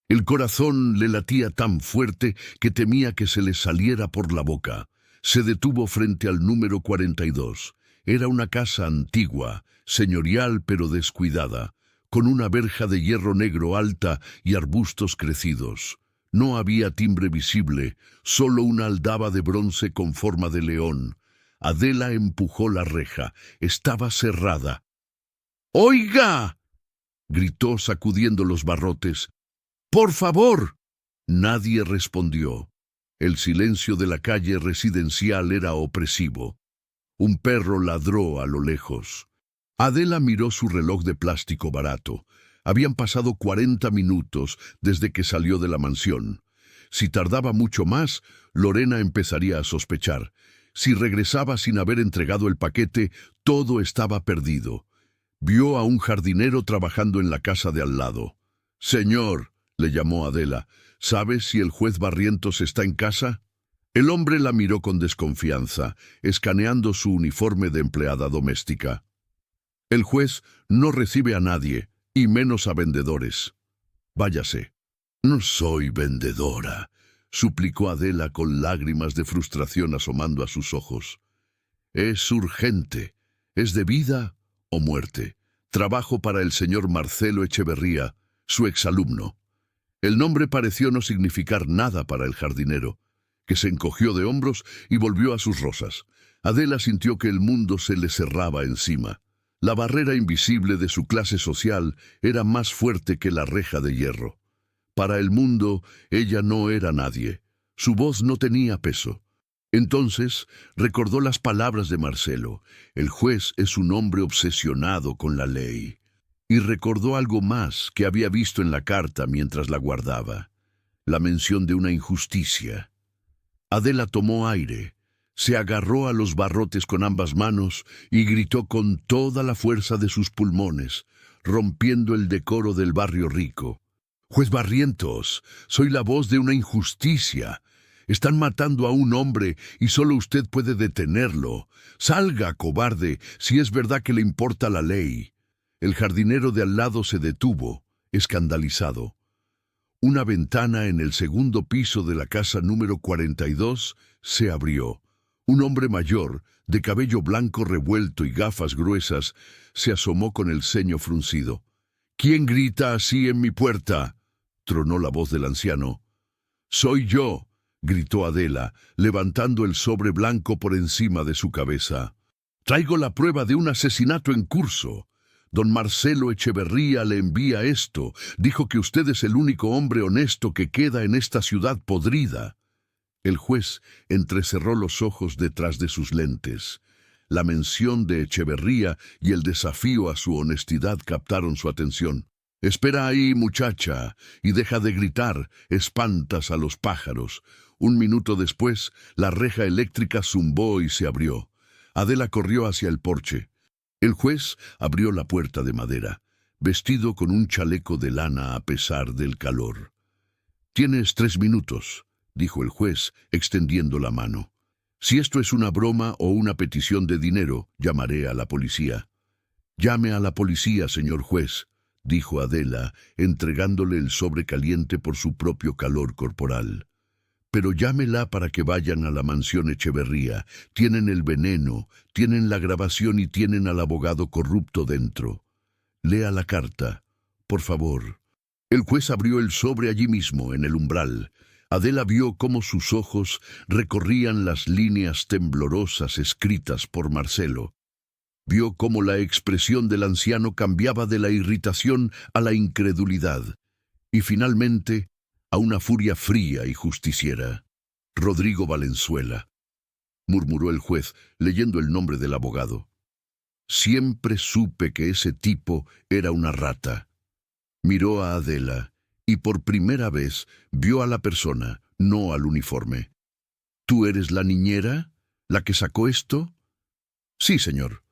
El corazón le latía tan fuerte que temía que se le saliera por la boca. Se detuvo frente al número 42. Era una casa antigua, señorial pero descuidada, con una verja de hierro negro alta y arbustos crecidos. No había timbre visible, solo una aldaba de bronce con forma de león. Adela empujó la reja. Estaba cerrada. «¡Oiga!», gritó sacudiendo los barrotes. «¡Por favor!». Nadie respondió. El silencio de la calle residencial era opresivo. Un perro ladró a lo lejos. Adela miró su reloj de plástico barato. Habían pasado 40 minutos desde que salió de la mansión. Si tardaba mucho más, Lorena empezaría a sospechar. Si regresaba sin haber entregado el paquete, todo estaba perdido. Vio a un jardinero trabajando en la casa de al lado. «Señor», le llamó Adela, «¿sabe si el juez Barrientos está en casa?» El hombre la miró con desconfianza, escaneando su uniforme de empleada doméstica. «El juez no recibe a nadie, y menos a vendedores. Váyase». «No soy vendedora», suplicó Adela con lágrimas de frustración asomando a sus ojos. «Es urgente. Es de vida o muerte. Trabajo para el señor Marcelo Echeverría, su exalumno». El nombre pareció no significar nada para el jardinero, que se encogió de hombros y volvió a sus rosas. Adela sintió que el mundo se le cerraba encima. La barrera invisible de su clase social era más fuerte que la reja de hierro. Para el mundo, ella no era nadie. Su voz no tenía peso. Entonces recordó las palabras de Marcelo. El juez es un hombre obsesionado con la ley. Y recordó algo más que había visto en la carta mientras la guardaba. La mención de una injusticia. Adela tomó aire, se agarró a los barrotes con ambas manos y gritó con toda la fuerza de sus pulmones, rompiendo el decoro del barrio rico. «Juez Barrientos, soy la voz de una injusticia. Están matando a un hombre y solo usted puede detenerlo. Salga, cobarde, si es verdad que le importa la ley». El jardinero de al lado se detuvo, escandalizado. Una ventana en el segundo piso de la casa número 42 se abrió. Un hombre mayor, de cabello blanco revuelto y gafas gruesas, se asomó con el ceño fruncido. «¿Quién grita así en mi puerta?», tronó la voz del anciano. «Soy yo», gritó Adela, levantando el sobre blanco por encima de su cabeza. «Traigo la prueba de un asesinato en curso. Don Marcelo Echeverría le envía esto. Dijo que usted es el único hombre honesto que queda en esta ciudad podrida». El juez entrecerró los ojos detrás de sus lentes. La mención de Echeverría y el desafío a su honestidad captaron su atención. «Espera ahí, muchacha, y deja de gritar, espantas a los pájaros». Un minuto después, la reja eléctrica zumbó y se abrió. Adela corrió hacia el porche. El juez abrió la puerta de madera, vestido con un chaleco de lana a pesar del calor. «Tienes 3 minutos», dijo el juez, extendiendo la mano. «Si esto es una broma o una petición de dinero, llamaré a la policía». «Llame a la policía, señor juez», dijo Adela, entregándole el sobre caliente por su propio calor corporal. «Pero llámela para que vayan a la mansión Echeverría. Tienen el veneno, tienen la grabación y tienen al abogado corrupto dentro. Lea la carta, por favor». El juez abrió el sobre allí mismo, en el umbral. Adela vio cómo sus ojos recorrían las líneas temblorosas escritas por Marcelo. Vio cómo la expresión del anciano cambiaba de la irritación a la incredulidad, y finalmente a una furia fría y justiciera. «Rodrigo Valenzuela», murmuró el juez, leyendo el nombre del abogado. «Siempre supe que ese tipo era una rata». Miró a Adela, y por primera vez vio a la persona, no al uniforme. «¿Tú eres la niñera? ¿La que sacó esto?» «Sí, señor».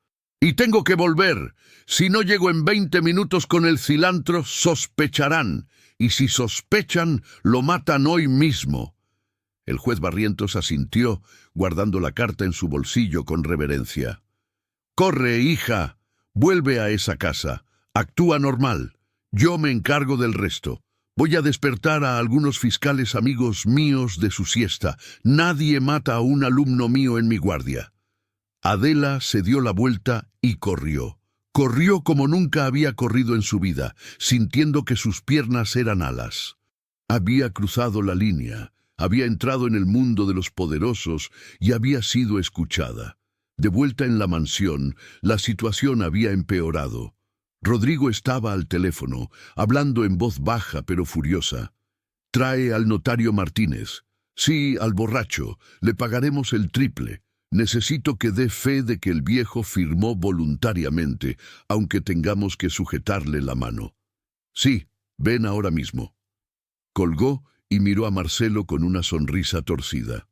«Y tengo que volver. Si no llego en 20 minutos con el cilantro, sospecharán. Y si sospechan, lo matan hoy mismo». El juez Barrientos asintió, guardando la carta en su bolsillo con reverencia. «Corre, hija. Vuelve a esa casa. Actúa normal. Yo me encargo del resto. Voy a despertar a algunos fiscales amigos míos de su siesta. Nadie mata a un alumno mío en mi guardia». Adela se dio la vuelta y corrió. Corrió como nunca había corrido en su vida, sintiendo que sus piernas eran alas. Había cruzado la línea, había entrado en el mundo de los poderosos y había sido escuchada. De vuelta en la mansión, la situación había empeorado. Rodrigo estaba al teléfono, hablando en voz baja pero furiosa. Trae al notario Martínez. Sí, al borracho. Le pagaremos el triple. Necesito que dé fe de que el viejo firmó voluntariamente, aunque tengamos que sujetarle la mano. Sí, ven ahora mismo. Colgó y miró a Marcelo con una sonrisa torcida.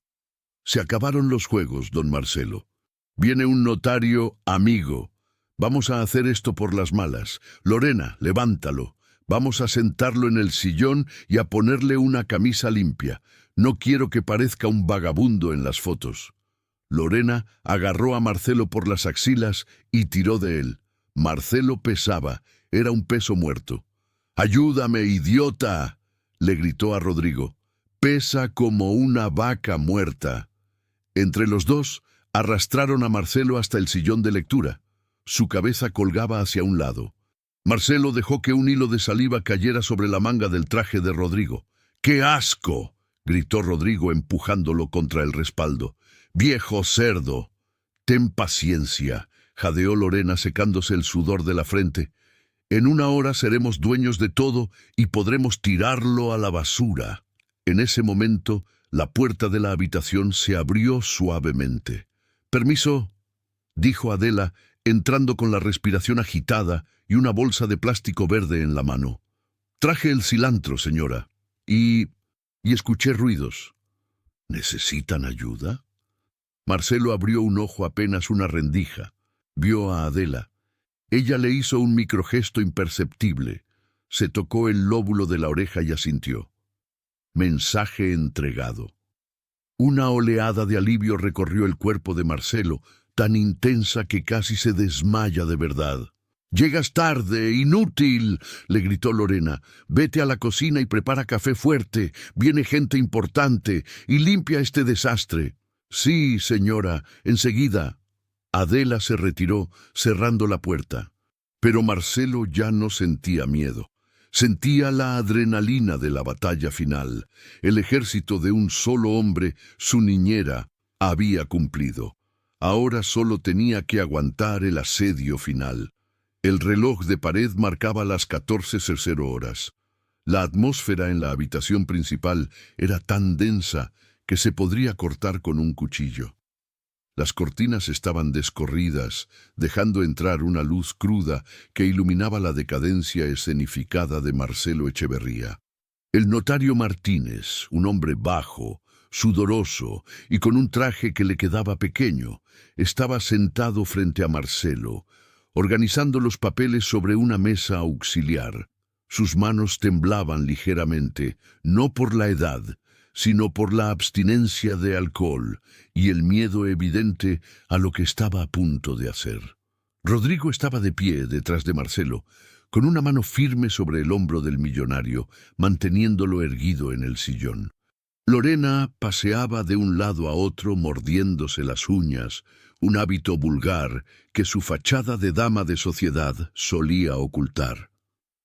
Se acabaron los juegos, don Marcelo. Viene un notario amigo. Vamos a hacer esto por las malas. Lorena, levántalo. Vamos a sentarlo en el sillón y a ponerle una camisa limpia. No quiero que parezca un vagabundo en las fotos. Lorena agarró a Marcelo por las axilas y tiró de él. Marcelo pesaba, era un peso muerto. «¡Ayúdame, idiota!», le gritó a Rodrigo. «Pesa como una vaca muerta». Entre los dos, arrastraron a Marcelo hasta el sillón de lectura. Su cabeza colgaba hacia un lado. Marcelo dejó que un hilo de saliva cayera sobre la manga del traje de Rodrigo. «¡Qué asco!», gritó Rodrigo empujándolo contra el respaldo. «¡Viejo cerdo!». «Ten paciencia», jadeó Lorena secándose el sudor de la frente. «En una hora seremos dueños de todo y podremos tirarlo a la basura». En ese momento, la puerta de la habitación se abrió suavemente. «Permiso», dijo Adela, entrando con la respiración agitada y una bolsa de plástico verde en la mano. «Traje el cilantro, señora, y escuché ruidos». «¿Necesitan ayuda?». Marcelo abrió un ojo apenas una rendija. Vio a Adela. Ella le hizo un microgesto imperceptible. Se tocó el lóbulo de la oreja y asintió. Mensaje entregado. Una oleada de alivio recorrió el cuerpo de Marcelo, tan intensa que casi se desmaya de verdad. «Llegas tarde, inútil», le gritó Lorena. «Vete a la cocina y prepara café fuerte. Viene gente importante y limpia este desastre». «Sí, señora, enseguida». Adela se retiró, cerrando la puerta. Pero Marcelo ya no sentía miedo. Sentía la adrenalina de la batalla final. El ejército de un solo hombre, su niñera, había cumplido. Ahora solo tenía que aguantar el asedio final. El reloj de pared marcaba las 14:00 horas. La atmósfera en la habitación principal era tan densa que se podría cortar con un cuchillo. Las cortinas estaban descorridas, dejando entrar una luz cruda que iluminaba la decadencia escenificada de Marcelo Echeverría. El notario Martínez, un hombre bajo, sudoroso y con un traje que le quedaba pequeño, estaba sentado frente a Marcelo, organizando los papeles sobre una mesa auxiliar. Sus manos temblaban ligeramente, no por la edad, sino por la abstinencia de alcohol y el miedo evidente a lo que estaba a punto de hacer. Rodrigo estaba de pie detrás de Marcelo, con una mano firme sobre el hombro del millonario, manteniéndolo erguido en el sillón. Lorena paseaba de un lado a otro mordiéndose las uñas, un hábito vulgar que su fachada de dama de sociedad solía ocultar.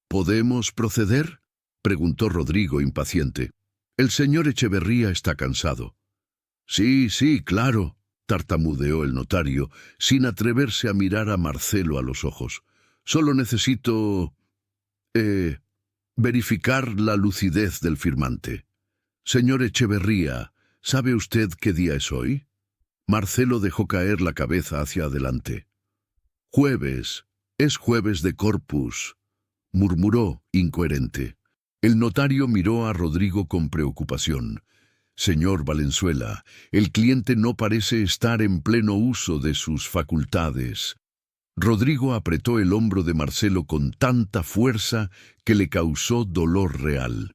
«¿Podemos proceder?», preguntó Rodrigo impaciente. «El señor Echeverría está cansado». «Sí, claro», tartamudeó el notario, sin atreverse a mirar a Marcelo a los ojos. «Solo necesito... verificar la lucidez del firmante». «Señor Echeverría, ¿sabe usted qué día es hoy?». Marcelo dejó caer la cabeza hacia adelante. «Jueves. Es jueves de Corpus», murmuró, incoherente. El notario miró a Rodrigo con preocupación. «Señor Valenzuela, el cliente no parece estar en pleno uso de sus facultades». Rodrigo apretó el hombro de Marcelo con tanta fuerza que le causó dolor real.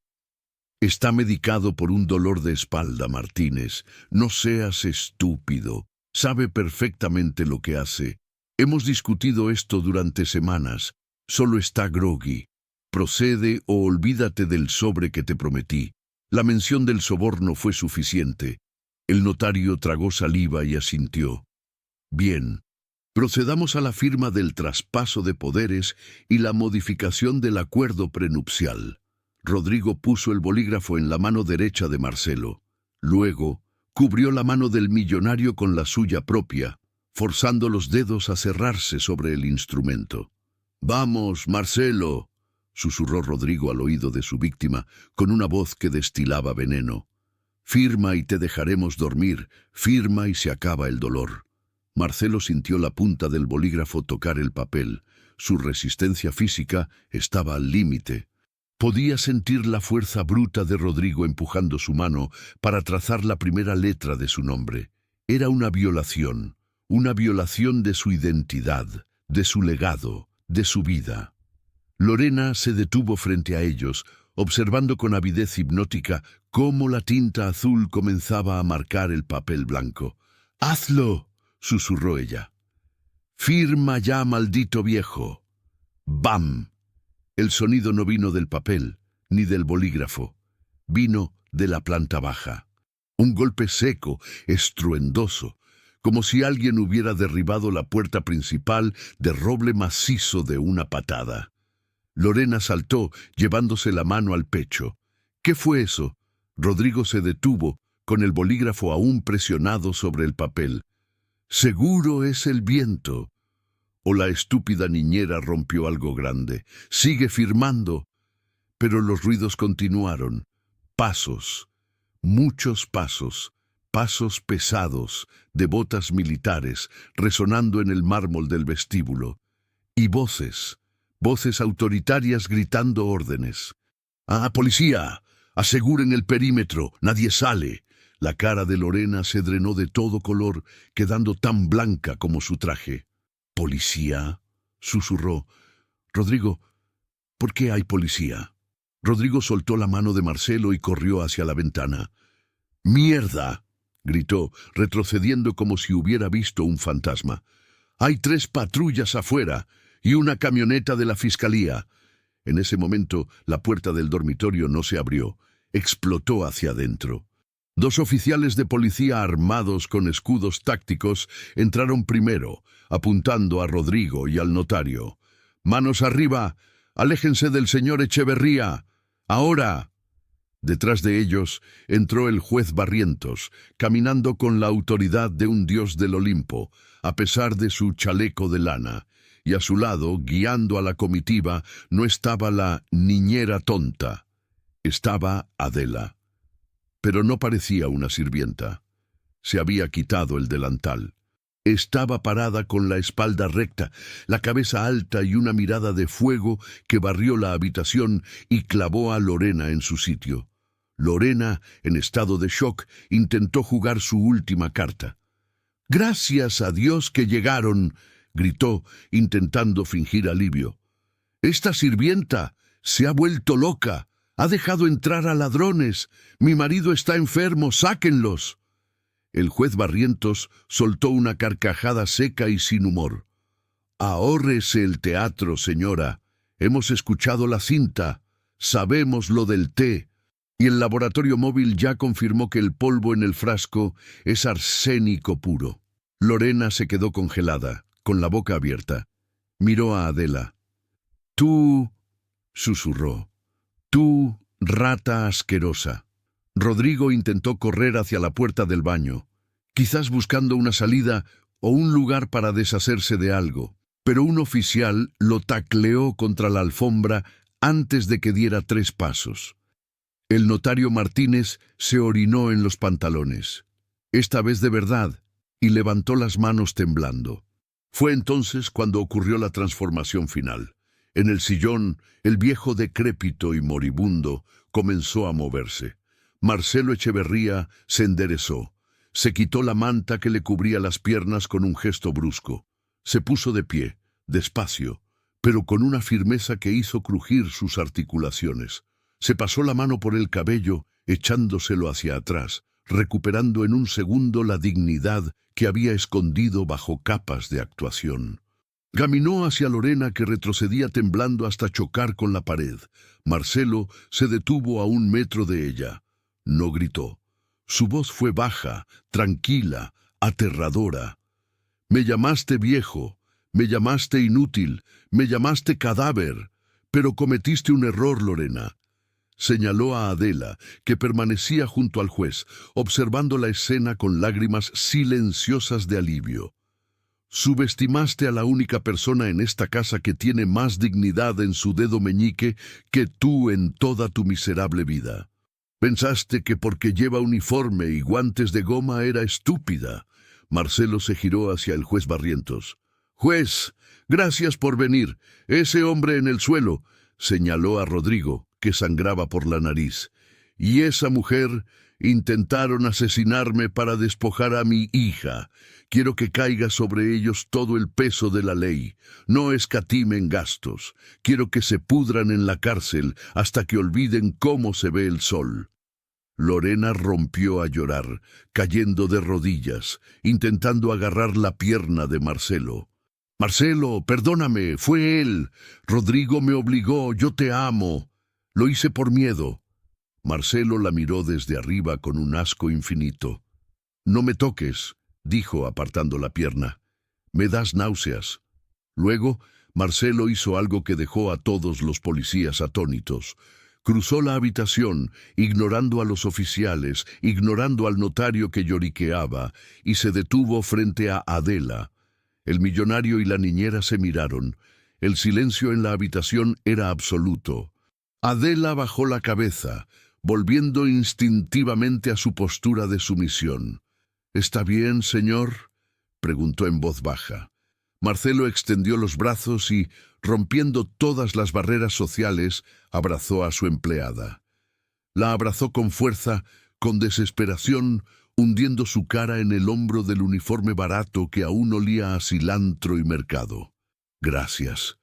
«Está medicado por un dolor de espalda, Martínez. No seas estúpido. Sabe perfectamente lo que hace. Hemos discutido esto durante semanas. Solo está groggy. Procede o olvídate del sobre que te prometí». La mención del soborno fue suficiente. El notario tragó saliva y asintió. «Bien. Procedamos a la firma del traspaso de poderes y la modificación del acuerdo prenupcial». Rodrigo puso el bolígrafo en la mano derecha de Marcelo. Luego, cubrió la mano del millonario con la suya propia, forzando los dedos a cerrarse sobre el instrumento. «Vamos, Marcelo», susurró Rodrigo al oído de su víctima, con una voz que destilaba veneno. Firma y te dejaremos dormir, firma y se acaba el dolor. Marcelo sintió la punta del bolígrafo tocar el papel. Su resistencia física estaba al límite. Podía sentir la fuerza bruta de Rodrigo empujando su mano para trazar la primera letra de su nombre. Era una violación de su identidad, de su legado, de su vida. Lorena se detuvo frente a ellos, observando con avidez hipnótica cómo la tinta azul comenzaba a marcar el papel blanco. «¡Hazlo!», susurró ella. «Firma ya, maldito viejo». ¡Bam! El sonido no vino del papel, ni del bolígrafo. Vino de la planta baja. Un golpe seco, estruendoso, como si alguien hubiera derribado la puerta principal de roble macizo de una patada. Lorena saltó, llevándose la mano al pecho. ¿Qué fue eso? Rodrigo se detuvo, con el bolígrafo aún presionado sobre el papel. «Seguro es el viento». O la estúpida niñera rompió algo grande. «Sigue firmando». Pero los ruidos continuaron. Pasos, muchos pasos, pasos pesados, de botas militares, resonando en el mármol del vestíbulo. Y voces autoritarias gritando órdenes. «¡Ah, policía! ¡Aseguren el perímetro! ¡Nadie sale!». La cara de Lorena se drenó de todo color, quedando tan blanca como su traje. «¿Policía?», susurró. «Rodrigo, ¿por qué hay policía?». Rodrigo soltó la mano de Marcelo y corrió hacia la ventana. «¡Mierda!», gritó, retrocediendo como si hubiera visto un fantasma. «Hay 3 patrullas afuera y una camioneta de la fiscalía». En ese momento, la puerta del dormitorio no se abrió. Explotó hacia adentro. 2 oficiales de policía armados con escudos tácticos entraron primero, apuntando a Rodrigo y al notario. «¡Manos arriba! ¡Aléjense del señor Echeverría! ¡Ahora!». Detrás de ellos entró el juez Barrientos, caminando con la autoridad de un dios del Olimpo, a pesar de su chaleco de lana. Y a su lado, guiando a la comitiva, no estaba la niñera tonta. Estaba Adela. Pero no parecía una sirvienta. Se había quitado el delantal. Estaba parada con la espalda recta, la cabeza alta y una mirada de fuego que barrió la habitación y clavó a Lorena en su sitio. Lorena, en estado de shock, intentó jugar su última carta. «¡Gracias a Dios que llegaron!», gritó, intentando fingir alivio. «Esta sirvienta se ha vuelto loca. Ha dejado entrar a ladrones. Mi marido está enfermo, sáquenlos». El juez Barrientos soltó una carcajada seca y sin humor. «Ahórrese el teatro, señora. Hemos escuchado la cinta. Sabemos lo del té. Y el laboratorio móvil ya confirmó que el polvo en el frasco es arsénico puro». Lorena se quedó congelada, con la boca abierta. Miró a Adela. «Tú», susurró. «Tú, rata asquerosa». Rodrigo intentó correr hacia la puerta del baño, quizás buscando una salida o un lugar para deshacerse de algo, pero un oficial lo tacleó contra la alfombra antes de que diera 3 pasos. El notario Martínez se orinó en los pantalones, esta vez de verdad, y levantó las manos temblando. Fue entonces cuando ocurrió la transformación final. En el sillón, el viejo decrépito y moribundo comenzó a moverse. Marcelo Echeverría se enderezó. Se quitó la manta que le cubría las piernas con un gesto brusco. Se puso de pie, despacio, pero con una firmeza que hizo crujir sus articulaciones. Se pasó la mano por el cabello, echándoselo hacia atrás, recuperando en un segundo la dignidad que había escondido bajo capas de actuación. Caminó hacia Lorena, que retrocedía temblando hasta chocar con la pared. Marcelo se detuvo a 1 metro de ella. No gritó. Su voz fue baja, tranquila, aterradora. «Me llamaste viejo, me llamaste inútil, me llamaste cadáver, pero cometiste un error, Lorena». Señaló a Adela, que permanecía junto al juez, observando la escena con lágrimas silenciosas de alivio. Subestimaste a la única persona en esta casa que tiene más dignidad en su dedo meñique que tú en toda tu miserable vida. Pensaste que porque lleva uniforme y guantes de goma era estúpida. Marcelo se giró hacia el juez Barrientos. «Juez, gracias por venir. Ese hombre en el suelo», señaló a Rodrigo, que sangraba por la nariz. «Y esa mujer intentaron asesinarme para despojar a mi hija. Quiero que caiga sobre ellos todo el peso de la ley. No escatimen gastos. Quiero que se pudran en la cárcel hasta que olviden cómo se ve el sol». Lorena rompió a llorar, cayendo de rodillas, intentando agarrar la pierna de Marcelo. «Marcelo, perdóname, fue él. Rodrigo me obligó, yo te amo. Lo hice por miedo». Marcelo la miró desde arriba con un asco infinito. «No me toques», dijo apartando la pierna. «Me das náuseas». Luego, Marcelo hizo algo que dejó a todos los policías atónitos. Cruzó la habitación, ignorando a los oficiales, ignorando al notario que lloriqueaba, y se detuvo frente a Adela. El millonario y la niñera se miraron. El silencio en la habitación era absoluto. Adela bajó la cabeza, volviendo instintivamente a su postura de sumisión. «¿Está bien, señor?», preguntó en voz baja. Marcelo extendió los brazos y, rompiendo todas las barreras sociales, abrazó a su empleada. La abrazó con fuerza, con desesperación, hundiendo su cara en el hombro del uniforme barato que aún olía a cilantro y mercado. «Gracias»,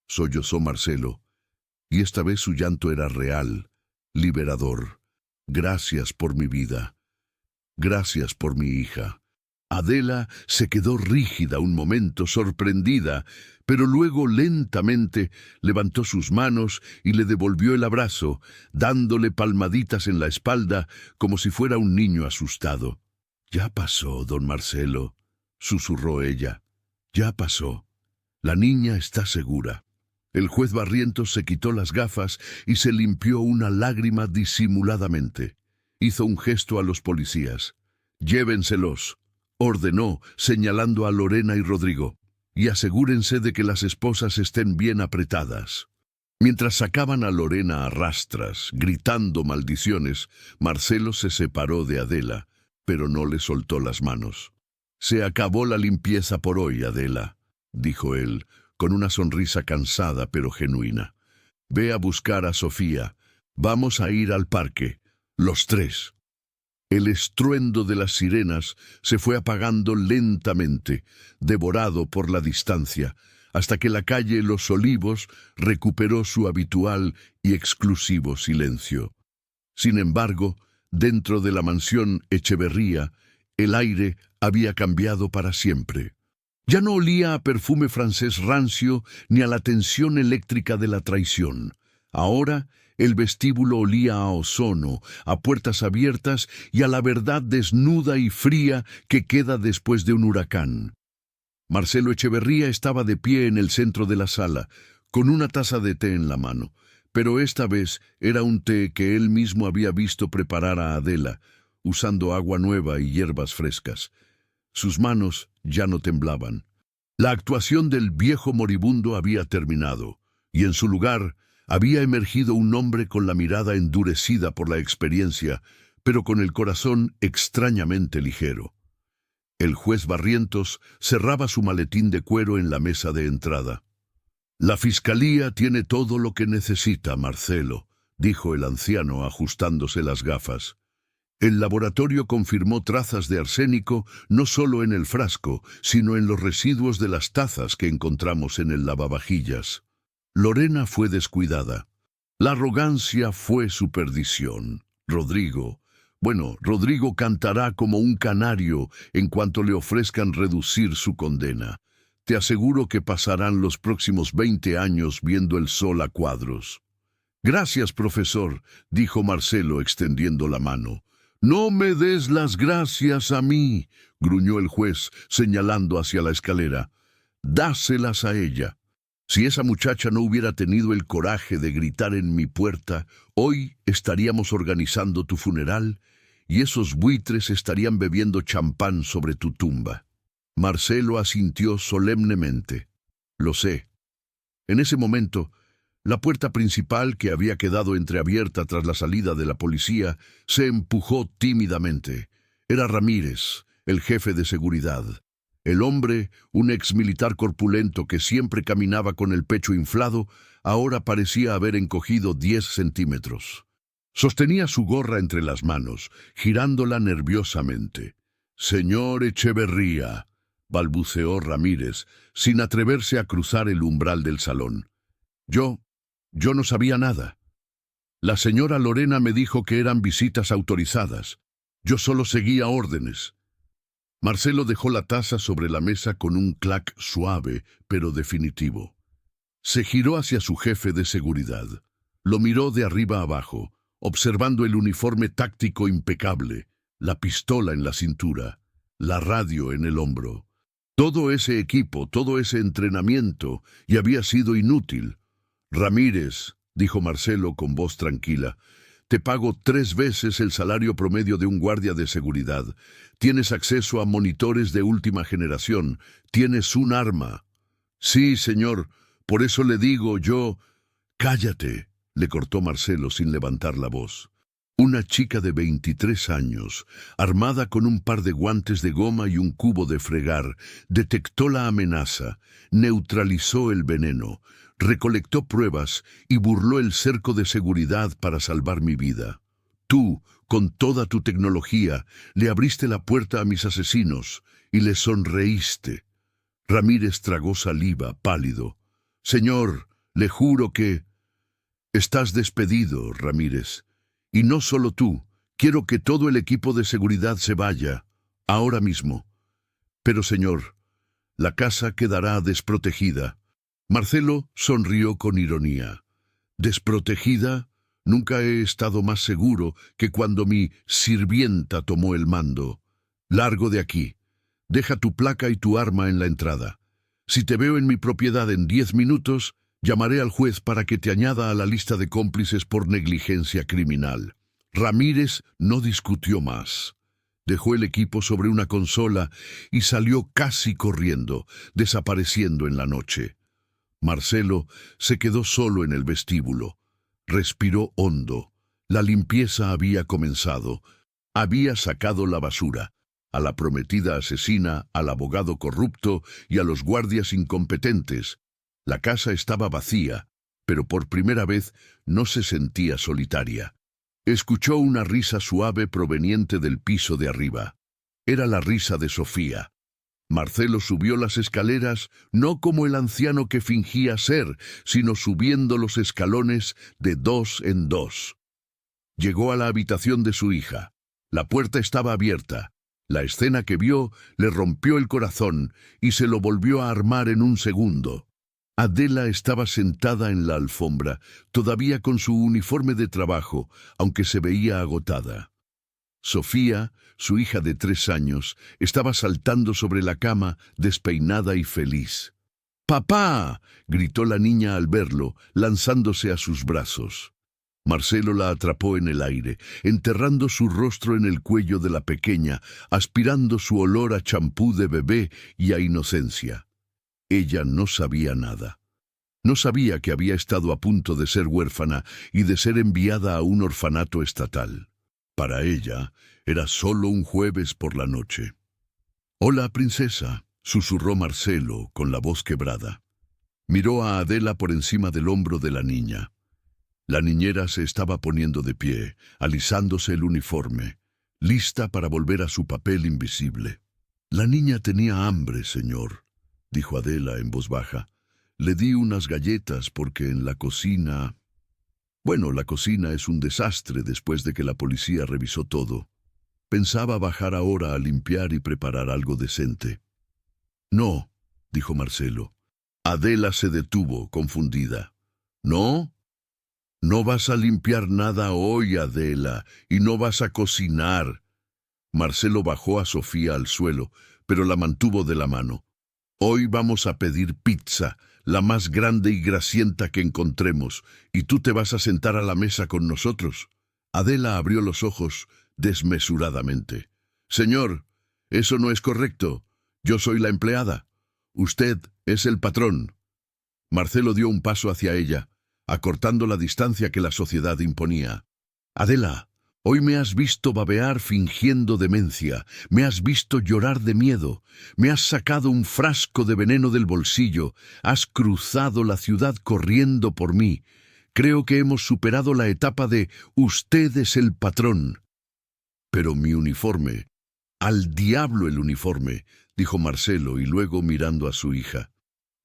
sollozó Marcelo, y esta vez su llanto era real, liberador. «Gracias por mi vida. Gracias por mi hija». Adela se quedó rígida un momento, sorprendida, pero luego lentamente levantó sus manos y le devolvió el abrazo, dándole palmaditas en la espalda como si fuera un niño asustado. «Ya pasó, don Marcelo», susurró ella. «Ya pasó. La niña está segura». El juez Barrientos se quitó las gafas y se limpió una lágrima disimuladamente. Hizo un gesto a los policías. «Llévenselos», ordenó, señalando a Lorena y Rodrigo, «y asegúrense de que las esposas estén bien apretadas». Mientras sacaban a Lorena a rastras, gritando maldiciones, Marcelo se separó de Adela, pero no le soltó las manos. «Se acabó la limpieza por hoy, Adela», dijo él, con una sonrisa cansada pero genuina. «Ve a buscar a Sofía. Vamos a ir al parque, los tres». El estruendo de las sirenas se fue apagando lentamente, devorado por la distancia, hasta que la calle Los Olivos recuperó su habitual y exclusivo silencio. Sin embargo, dentro de la mansión Echeverría, el aire había cambiado para siempre. Ya no olía a perfume francés rancio ni a la tensión eléctrica de la traición. Ahora, el vestíbulo olía a ozono, a puertas abiertas y a la verdad desnuda y fría que queda después de un huracán. Marcelo Echeverría estaba de pie en el centro de la sala, con una taza de té en la mano, pero esta vez era un té que él mismo había visto preparar a Adela, usando agua nueva y hierbas frescas. Sus manos ya no temblaban. La actuación del viejo moribundo había terminado, y en su lugar había emergido un hombre con la mirada endurecida por la experiencia, pero con el corazón extrañamente ligero. El juez Barrientos cerraba su maletín de cuero en la mesa de entrada. «La fiscalía tiene todo lo que necesita, Marcelo», dijo el anciano ajustándose las gafas. «El laboratorio confirmó trazas de arsénico no solo en el frasco, sino en los residuos de las tazas que encontramos en el lavavajillas». Lorena fue descuidada. La arrogancia fue su perdición. Rodrigo cantará como un canario en cuanto le ofrezcan reducir su condena. Te aseguro que pasarán los próximos 20 años viendo el sol a cuadros. «Gracias, profesor», dijo Marcelo extendiendo la mano. «No me des las gracias a mí», gruñó el juez, señalando hacia la escalera. «Dáselas a ella. Si esa muchacha no hubiera tenido el coraje de gritar en mi puerta, hoy estaríamos organizando tu funeral y esos buitres estarían bebiendo champán sobre tu tumba». Marcelo asintió solemnemente. Lo sé. En ese momento, la puerta principal, que había quedado entreabierta tras la salida de la policía, se empujó tímidamente. Era Ramírez, el jefe de seguridad. El hombre, un exmilitar corpulento que siempre caminaba con el pecho inflado, ahora parecía haber encogido 10 centímetros. Sostenía su gorra entre las manos, girándola nerviosamente. «Señor Echeverría», balbuceó Ramírez, sin atreverse a cruzar el umbral del salón. Yo no sabía nada. La señora Lorena me dijo que eran visitas autorizadas. Yo solo seguía órdenes». Marcelo dejó la taza sobre la mesa con un clac suave, pero definitivo. Se giró hacia su jefe de seguridad. Lo miró de arriba abajo, observando el uniforme táctico impecable, la pistola en la cintura, la radio en el hombro. Todo ese equipo, todo ese entrenamiento, y había sido inútil. «Ramírez», dijo Marcelo con voz tranquila, «te pago 3 veces el salario promedio de un guardia de seguridad. Tienes acceso a monitores de última generación. Tienes un arma». «Sí, señor. Por eso le digo yo...» «Cállate», le cortó Marcelo sin levantar la voz. Una chica de 23 años, armada con un par de guantes de goma y un cubo de fregar, detectó la amenaza, neutralizó el veneno, recolectó pruebas y burló el cerco de seguridad para salvar mi vida. Tú, con toda tu tecnología, le abriste la puerta a mis asesinos y le sonreíste. Ramírez tragó saliva, pálido. «Señor, le juro que...» «Estás despedido, Ramírez. Y no solo tú, quiero que todo el equipo de seguridad se vaya, ahora mismo. Pero, señor, la casa quedará desprotegida». Marcelo sonrió con ironía. «¿Desprotegida? Nunca he estado más seguro que cuando mi sirvienta tomó el mando. Largo de aquí. Deja tu placa y tu arma en la entrada. Si te veo en mi propiedad en 10 minutos, llamaré al juez para que te añada a la lista de cómplices por negligencia criminal». Ramírez no discutió más. Dejó el equipo sobre una consola y salió casi corriendo, desapareciendo en la noche. Marcelo se quedó solo en el vestíbulo. Respiró hondo. La limpieza había comenzado. Había sacado la basura, a la prometida asesina, al abogado corrupto y a los guardias incompetentes. La casa estaba vacía, pero por primera vez no se sentía solitaria. Escuchó una risa suave proveniente del piso de arriba. Era la risa de Sofía. Marcelo subió las escaleras no como el anciano que fingía ser, sino subiendo los escalones de 2 en 2. Llegó a la habitación de su hija. La puerta estaba abierta. La escena que vio le rompió el corazón y se lo volvió a armar en un segundo. Adela estaba sentada en la alfombra, todavía con su uniforme de trabajo, aunque se veía agotada. Sofía, su hija de 3 años, estaba saltando sobre la cama, despeinada y feliz. «¡Papá!», gritó la niña al verlo, lanzándose a sus brazos. Marcelo la atrapó en el aire, enterrando su rostro en el cuello de la pequeña, aspirando su olor a champú de bebé y a inocencia. Ella no sabía nada. No sabía que había estado a punto de ser huérfana y de ser enviada a un orfanato estatal. Para ella, era solo un jueves por la noche. «Hola, princesa», susurró Marcelo con la voz quebrada. Miró a Adela por encima del hombro de la niña. La niñera se estaba poniendo de pie, alisándose el uniforme, lista para volver a su papel invisible. «La niña tenía hambre, señor», dijo Adela en voz baja. «Le di unas galletas porque en la cocina...». «Bueno, la cocina es un desastre después de que la policía revisó todo. Pensaba bajar ahora a limpiar y preparar algo decente». «No», dijo Marcelo. Adela se detuvo, confundida. «¿No? No vas a limpiar nada hoy, Adela, y no vas a cocinar». Marcelo bajó a Sofía al suelo, pero la mantuvo de la mano. «Hoy vamos a pedir pizza, la más grande y grasienta que encontremos, y tú te vas a sentar a la mesa con nosotros». Adela abrió los ojos desmesuradamente. «Señor, eso no es correcto. Yo soy la empleada. Usted es el patrón. Marcelo dio un paso hacia ella, acortando la distancia que la sociedad imponía. Adela, hoy me has visto babear fingiendo demencia, me has visto llorar de miedo, me has sacado un frasco de veneno del bolsillo, has cruzado la ciudad corriendo por mí. Creo que hemos superado la etapa de usted es el patrón. Pero mi uniforme, al diablo el uniforme, dijo Marcelo y luego mirando a su hija.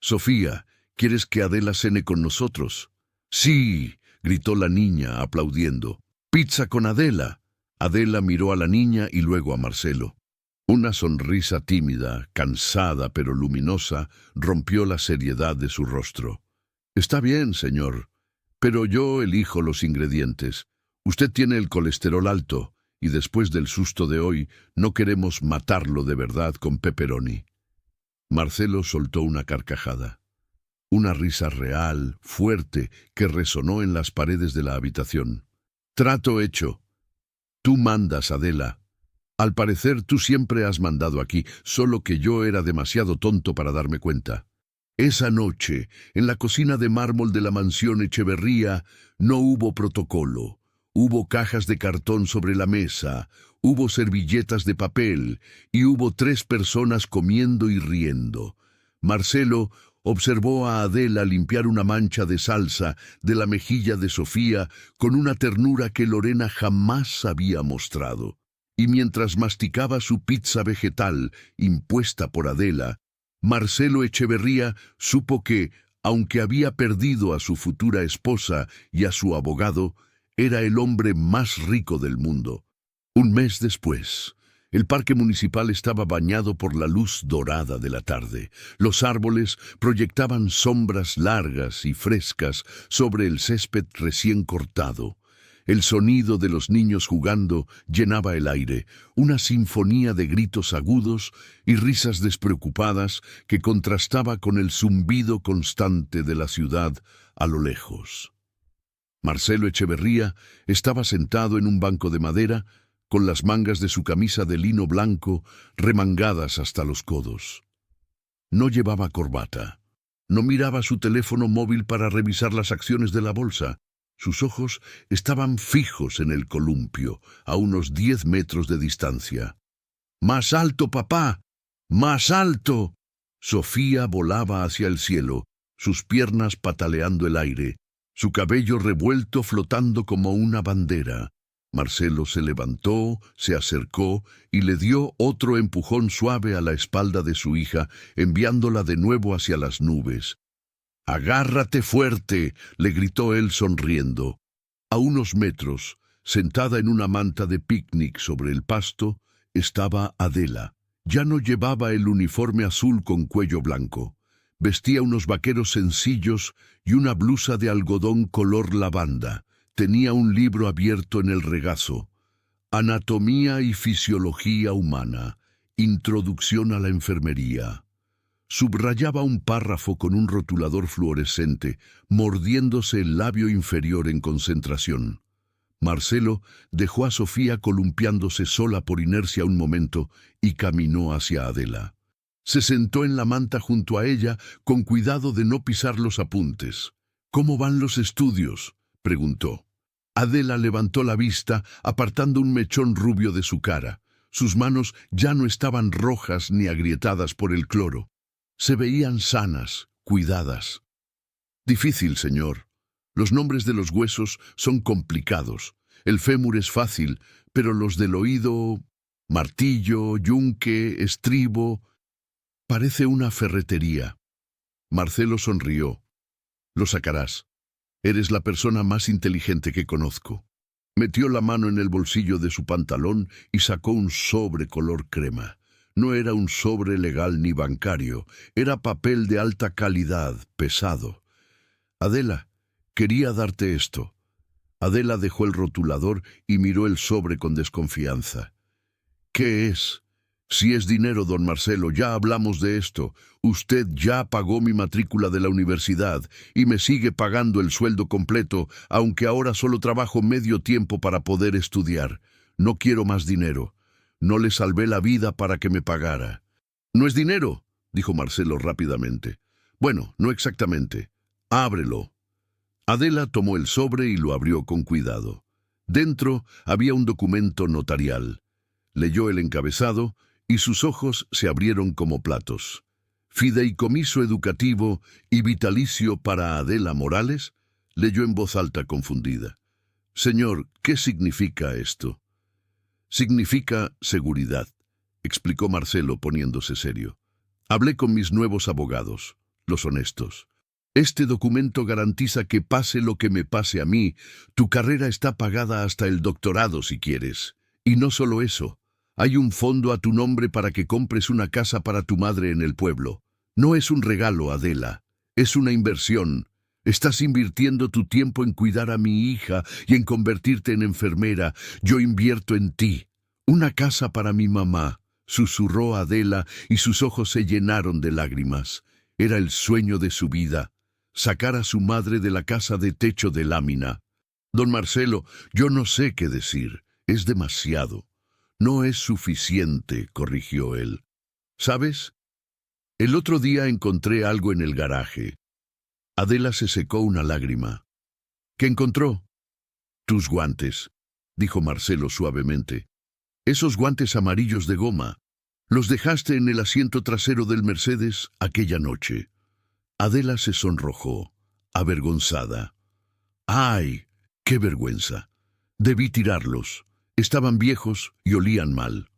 Sofía, ¿quieres que Adela cene con nosotros? Sí, gritó la niña aplaudiendo. ¡Pizza con Adela! Adela miró a la niña y luego a Marcelo. Una sonrisa tímida, cansada pero luminosa, rompió la seriedad de su rostro. Está bien, señor, pero yo elijo los ingredientes. Usted tiene el colesterol alto, y después del susto de hoy, no queremos matarlo de verdad con pepperoni. Marcelo soltó una carcajada. Una risa real, fuerte, que resonó en las paredes de la habitación. Trato hecho. Tú mandas, Adela. Al parecer tú siempre has mandado aquí, solo que yo era demasiado tonto para darme cuenta. Esa noche, en la cocina de mármol de la mansión Echeverría, no hubo protocolo. Hubo cajas de cartón sobre la mesa, hubo servilletas de papel y hubo 3 personas comiendo y riendo. Marcelo observó a Adela limpiar una mancha de salsa de la mejilla de Sofía con una ternura que Lorena jamás había mostrado. Y mientras masticaba su pizza vegetal impuesta por Adela, Marcelo Echeverría supo que, aunque había perdido a su futura esposa y a su abogado, era el hombre más rico del mundo. Un mes después, el parque municipal estaba bañado por la luz dorada de la tarde. Los árboles proyectaban sombras largas y frescas sobre el césped recién cortado. El sonido de los niños jugando llenaba el aire, una sinfonía de gritos agudos y risas despreocupadas que contrastaba con el zumbido constante de la ciudad a lo lejos. Marcelo Echeverría estaba sentado en un banco de madera, con las mangas de su camisa de lino blanco remangadas hasta los codos. No llevaba corbata. No miraba su teléfono móvil para revisar las acciones de la bolsa. Sus ojos estaban fijos en el columpio, a unos 10 metros de distancia. ¡Más alto, papá! ¡Más alto! Sofía volaba hacia el cielo, sus piernas pataleando el aire, su cabello revuelto flotando como una bandera. Marcelo se levantó, se acercó y le dio otro empujón suave a la espalda de su hija, enviándola de nuevo hacia las nubes. «¡Agárrate fuerte!», le gritó él sonriendo. A unos metros, sentada en una manta de picnic sobre el pasto, estaba Adela. Ya no llevaba el uniforme azul con cuello blanco. Vestía unos vaqueros sencillos y una blusa de algodón color lavanda. Tenía un libro abierto en el regazo. Anatomía y fisiología humana. Introducción a la enfermería. Subrayaba un párrafo con un rotulador fluorescente, mordiéndose el labio inferior en concentración. Marcelo dejó a Sofía columpiándose sola por inercia un momento y caminó hacia Adela. Se sentó en la manta junto a ella con cuidado de no pisar los apuntes. «¿Cómo van los estudios?», preguntó. Adela levantó la vista, apartando un mechón rubio de su cara. Sus manos ya no estaban rojas ni agrietadas por el cloro. Se veían sanas, cuidadas. «Difícil, señor. Los nombres de los huesos son complicados. El fémur es fácil, pero los del oído... martillo, yunque, estribo... Parece una ferretería». Marcelo sonrió. «Lo sacarás. Eres la persona más inteligente que conozco». Metió la mano en el bolsillo de su pantalón y sacó un sobre color crema. No era un sobre legal ni bancario, era papel de alta calidad, pesado. «Adela, quería darte esto». Adela dejó el rotulador y miró el sobre con desconfianza. «¿Qué es?» «Si es dinero, don Marcelo, ya hablamos de esto. Usted ya pagó mi matrícula de la universidad y me sigue pagando el sueldo completo, aunque ahora solo trabajo medio tiempo para poder estudiar. No quiero más dinero. No le salvé la vida para que me pagara». No es dinero, dijo Marcelo rápidamente. Bueno, no exactamente. Ábrelo. Adela tomó el sobre y lo abrió con cuidado. Dentro había un documento notarial. Leyó el encabezado y sus ojos se abrieron como platos. «Fideicomiso educativo y vitalicio para Adela Morales», leyó en voz alta confundida. «Señor, ¿qué significa esto?» «Significa seguridad», explicó Marcelo poniéndose serio. «Hablé con mis nuevos abogados, los honestos. Este documento garantiza que pase lo que me pase a mí, tu carrera está pagada hasta el doctorado si quieres. Y no solo eso, hay un fondo a tu nombre para que compres una casa para tu madre en el pueblo. No es un regalo, Adela, es una inversión. Estás invirtiendo tu tiempo en cuidar a mi hija y en convertirte en enfermera. Yo invierto en ti. Una casa para mi mamá», susurró Adela y sus ojos se llenaron de lágrimas. Era el sueño de su vida, sacar a su madre de la casa de techo de lámina. «Don Marcelo, yo no sé qué decir. Es demasiado». «No es suficiente», corrigió él. «¿Sabes? El otro día encontré algo en el garaje». Adela se secó una lágrima. «¿Qué encontró?» «Tus guantes», dijo Marcelo suavemente. «Esos guantes amarillos de goma. Los dejaste en el asiento trasero del Mercedes aquella noche». Adela se sonrojó, avergonzada. «¡Ay! ¡Qué vergüenza! Debí tirarlos. Estaban viejos y olían mal».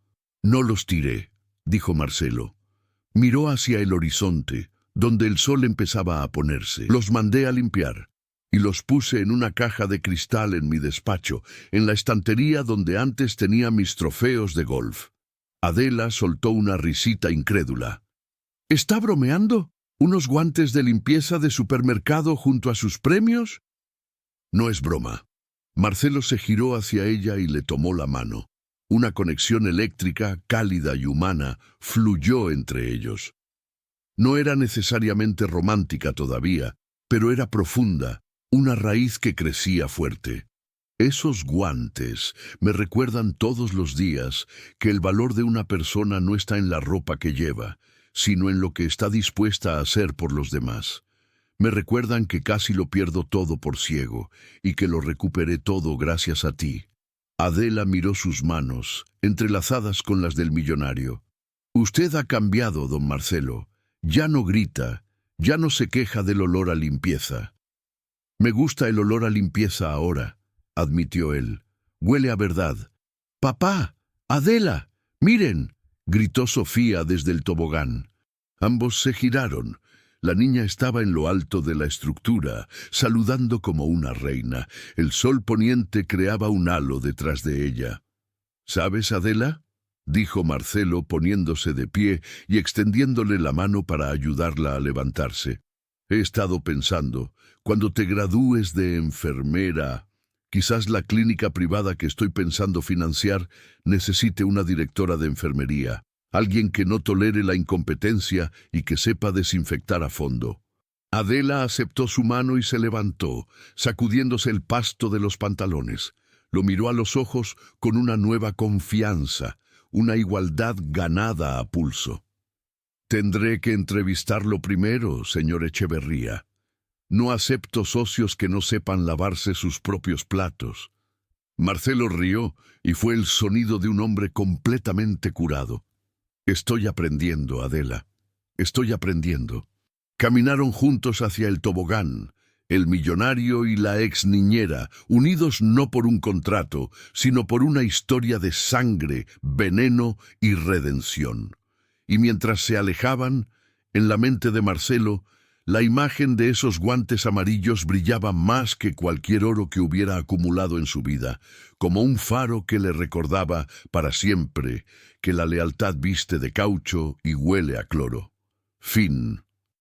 «No los tiré», dijo Marcelo. Miró hacia el horizonte, donde el sol empezaba a ponerse. «Los mandé a limpiar y los puse en una caja de cristal en mi despacho, en la estantería donde antes tenía mis trofeos de golf». Adela soltó una risita incrédula. «¿Está bromeando? ¿Unos guantes de limpieza de supermercado junto a sus premios?» «No es broma». Marcelo se giró hacia ella y le tomó la mano. Una conexión eléctrica, cálida y humana, fluyó entre ellos. No era necesariamente romántica todavía, pero era profunda, una raíz que crecía fuerte. «Esos guantes me recuerdan todos los días que el valor de una persona no está en la ropa que lleva, sino en lo que está dispuesta a hacer por los demás. Me recuerdan que casi lo pierdo todo por ciego y que lo recuperé todo gracias a ti». Adela miró sus manos, entrelazadas con las del millonario. «Usted ha cambiado, don Marcelo. Ya no grita, ya no se queja del olor a limpieza». «Me gusta el olor a limpieza ahora», admitió él. «Huele a verdad». «¡Papá! ¡Adela! ¡Miren!», gritó Sofía desde el tobogán. Ambos se giraron. La niña estaba en lo alto de la estructura, saludando como una reina. El sol poniente creaba un halo detrás de ella. «¿Sabes, Adela?», dijo Marcelo poniéndose de pie y extendiéndole la mano para ayudarla a levantarse. «He estado pensando, cuando te gradúes de enfermera, quizás la clínica privada que estoy pensando financiar necesite una directora de enfermería. Alguien que no tolere la incompetencia y que sepa desinfectar a fondo». Adela aceptó su mano y se levantó, sacudiéndose el pasto de los pantalones. Lo miró a los ojos con una nueva confianza, una igualdad ganada a pulso. «Tendré que entrevistarlo primero, señor Echeverría. No acepto socios que no sepan lavarse sus propios platos». Marcelo rió y fue el sonido de un hombre completamente curado. «Estoy aprendiendo, Adela. Estoy aprendiendo». Caminaron juntos hacia el tobogán, el millonario y la ex niñera, unidos no por un contrato, sino por una historia de sangre, veneno y redención. Y mientras se alejaban, en la mente de Marcelo, la imagen de esos guantes amarillos brillaba más que cualquier oro que hubiera acumulado en su vida, como un faro que le recordaba para siempre que la lealtad viste de caucho y huele a cloro. Fin.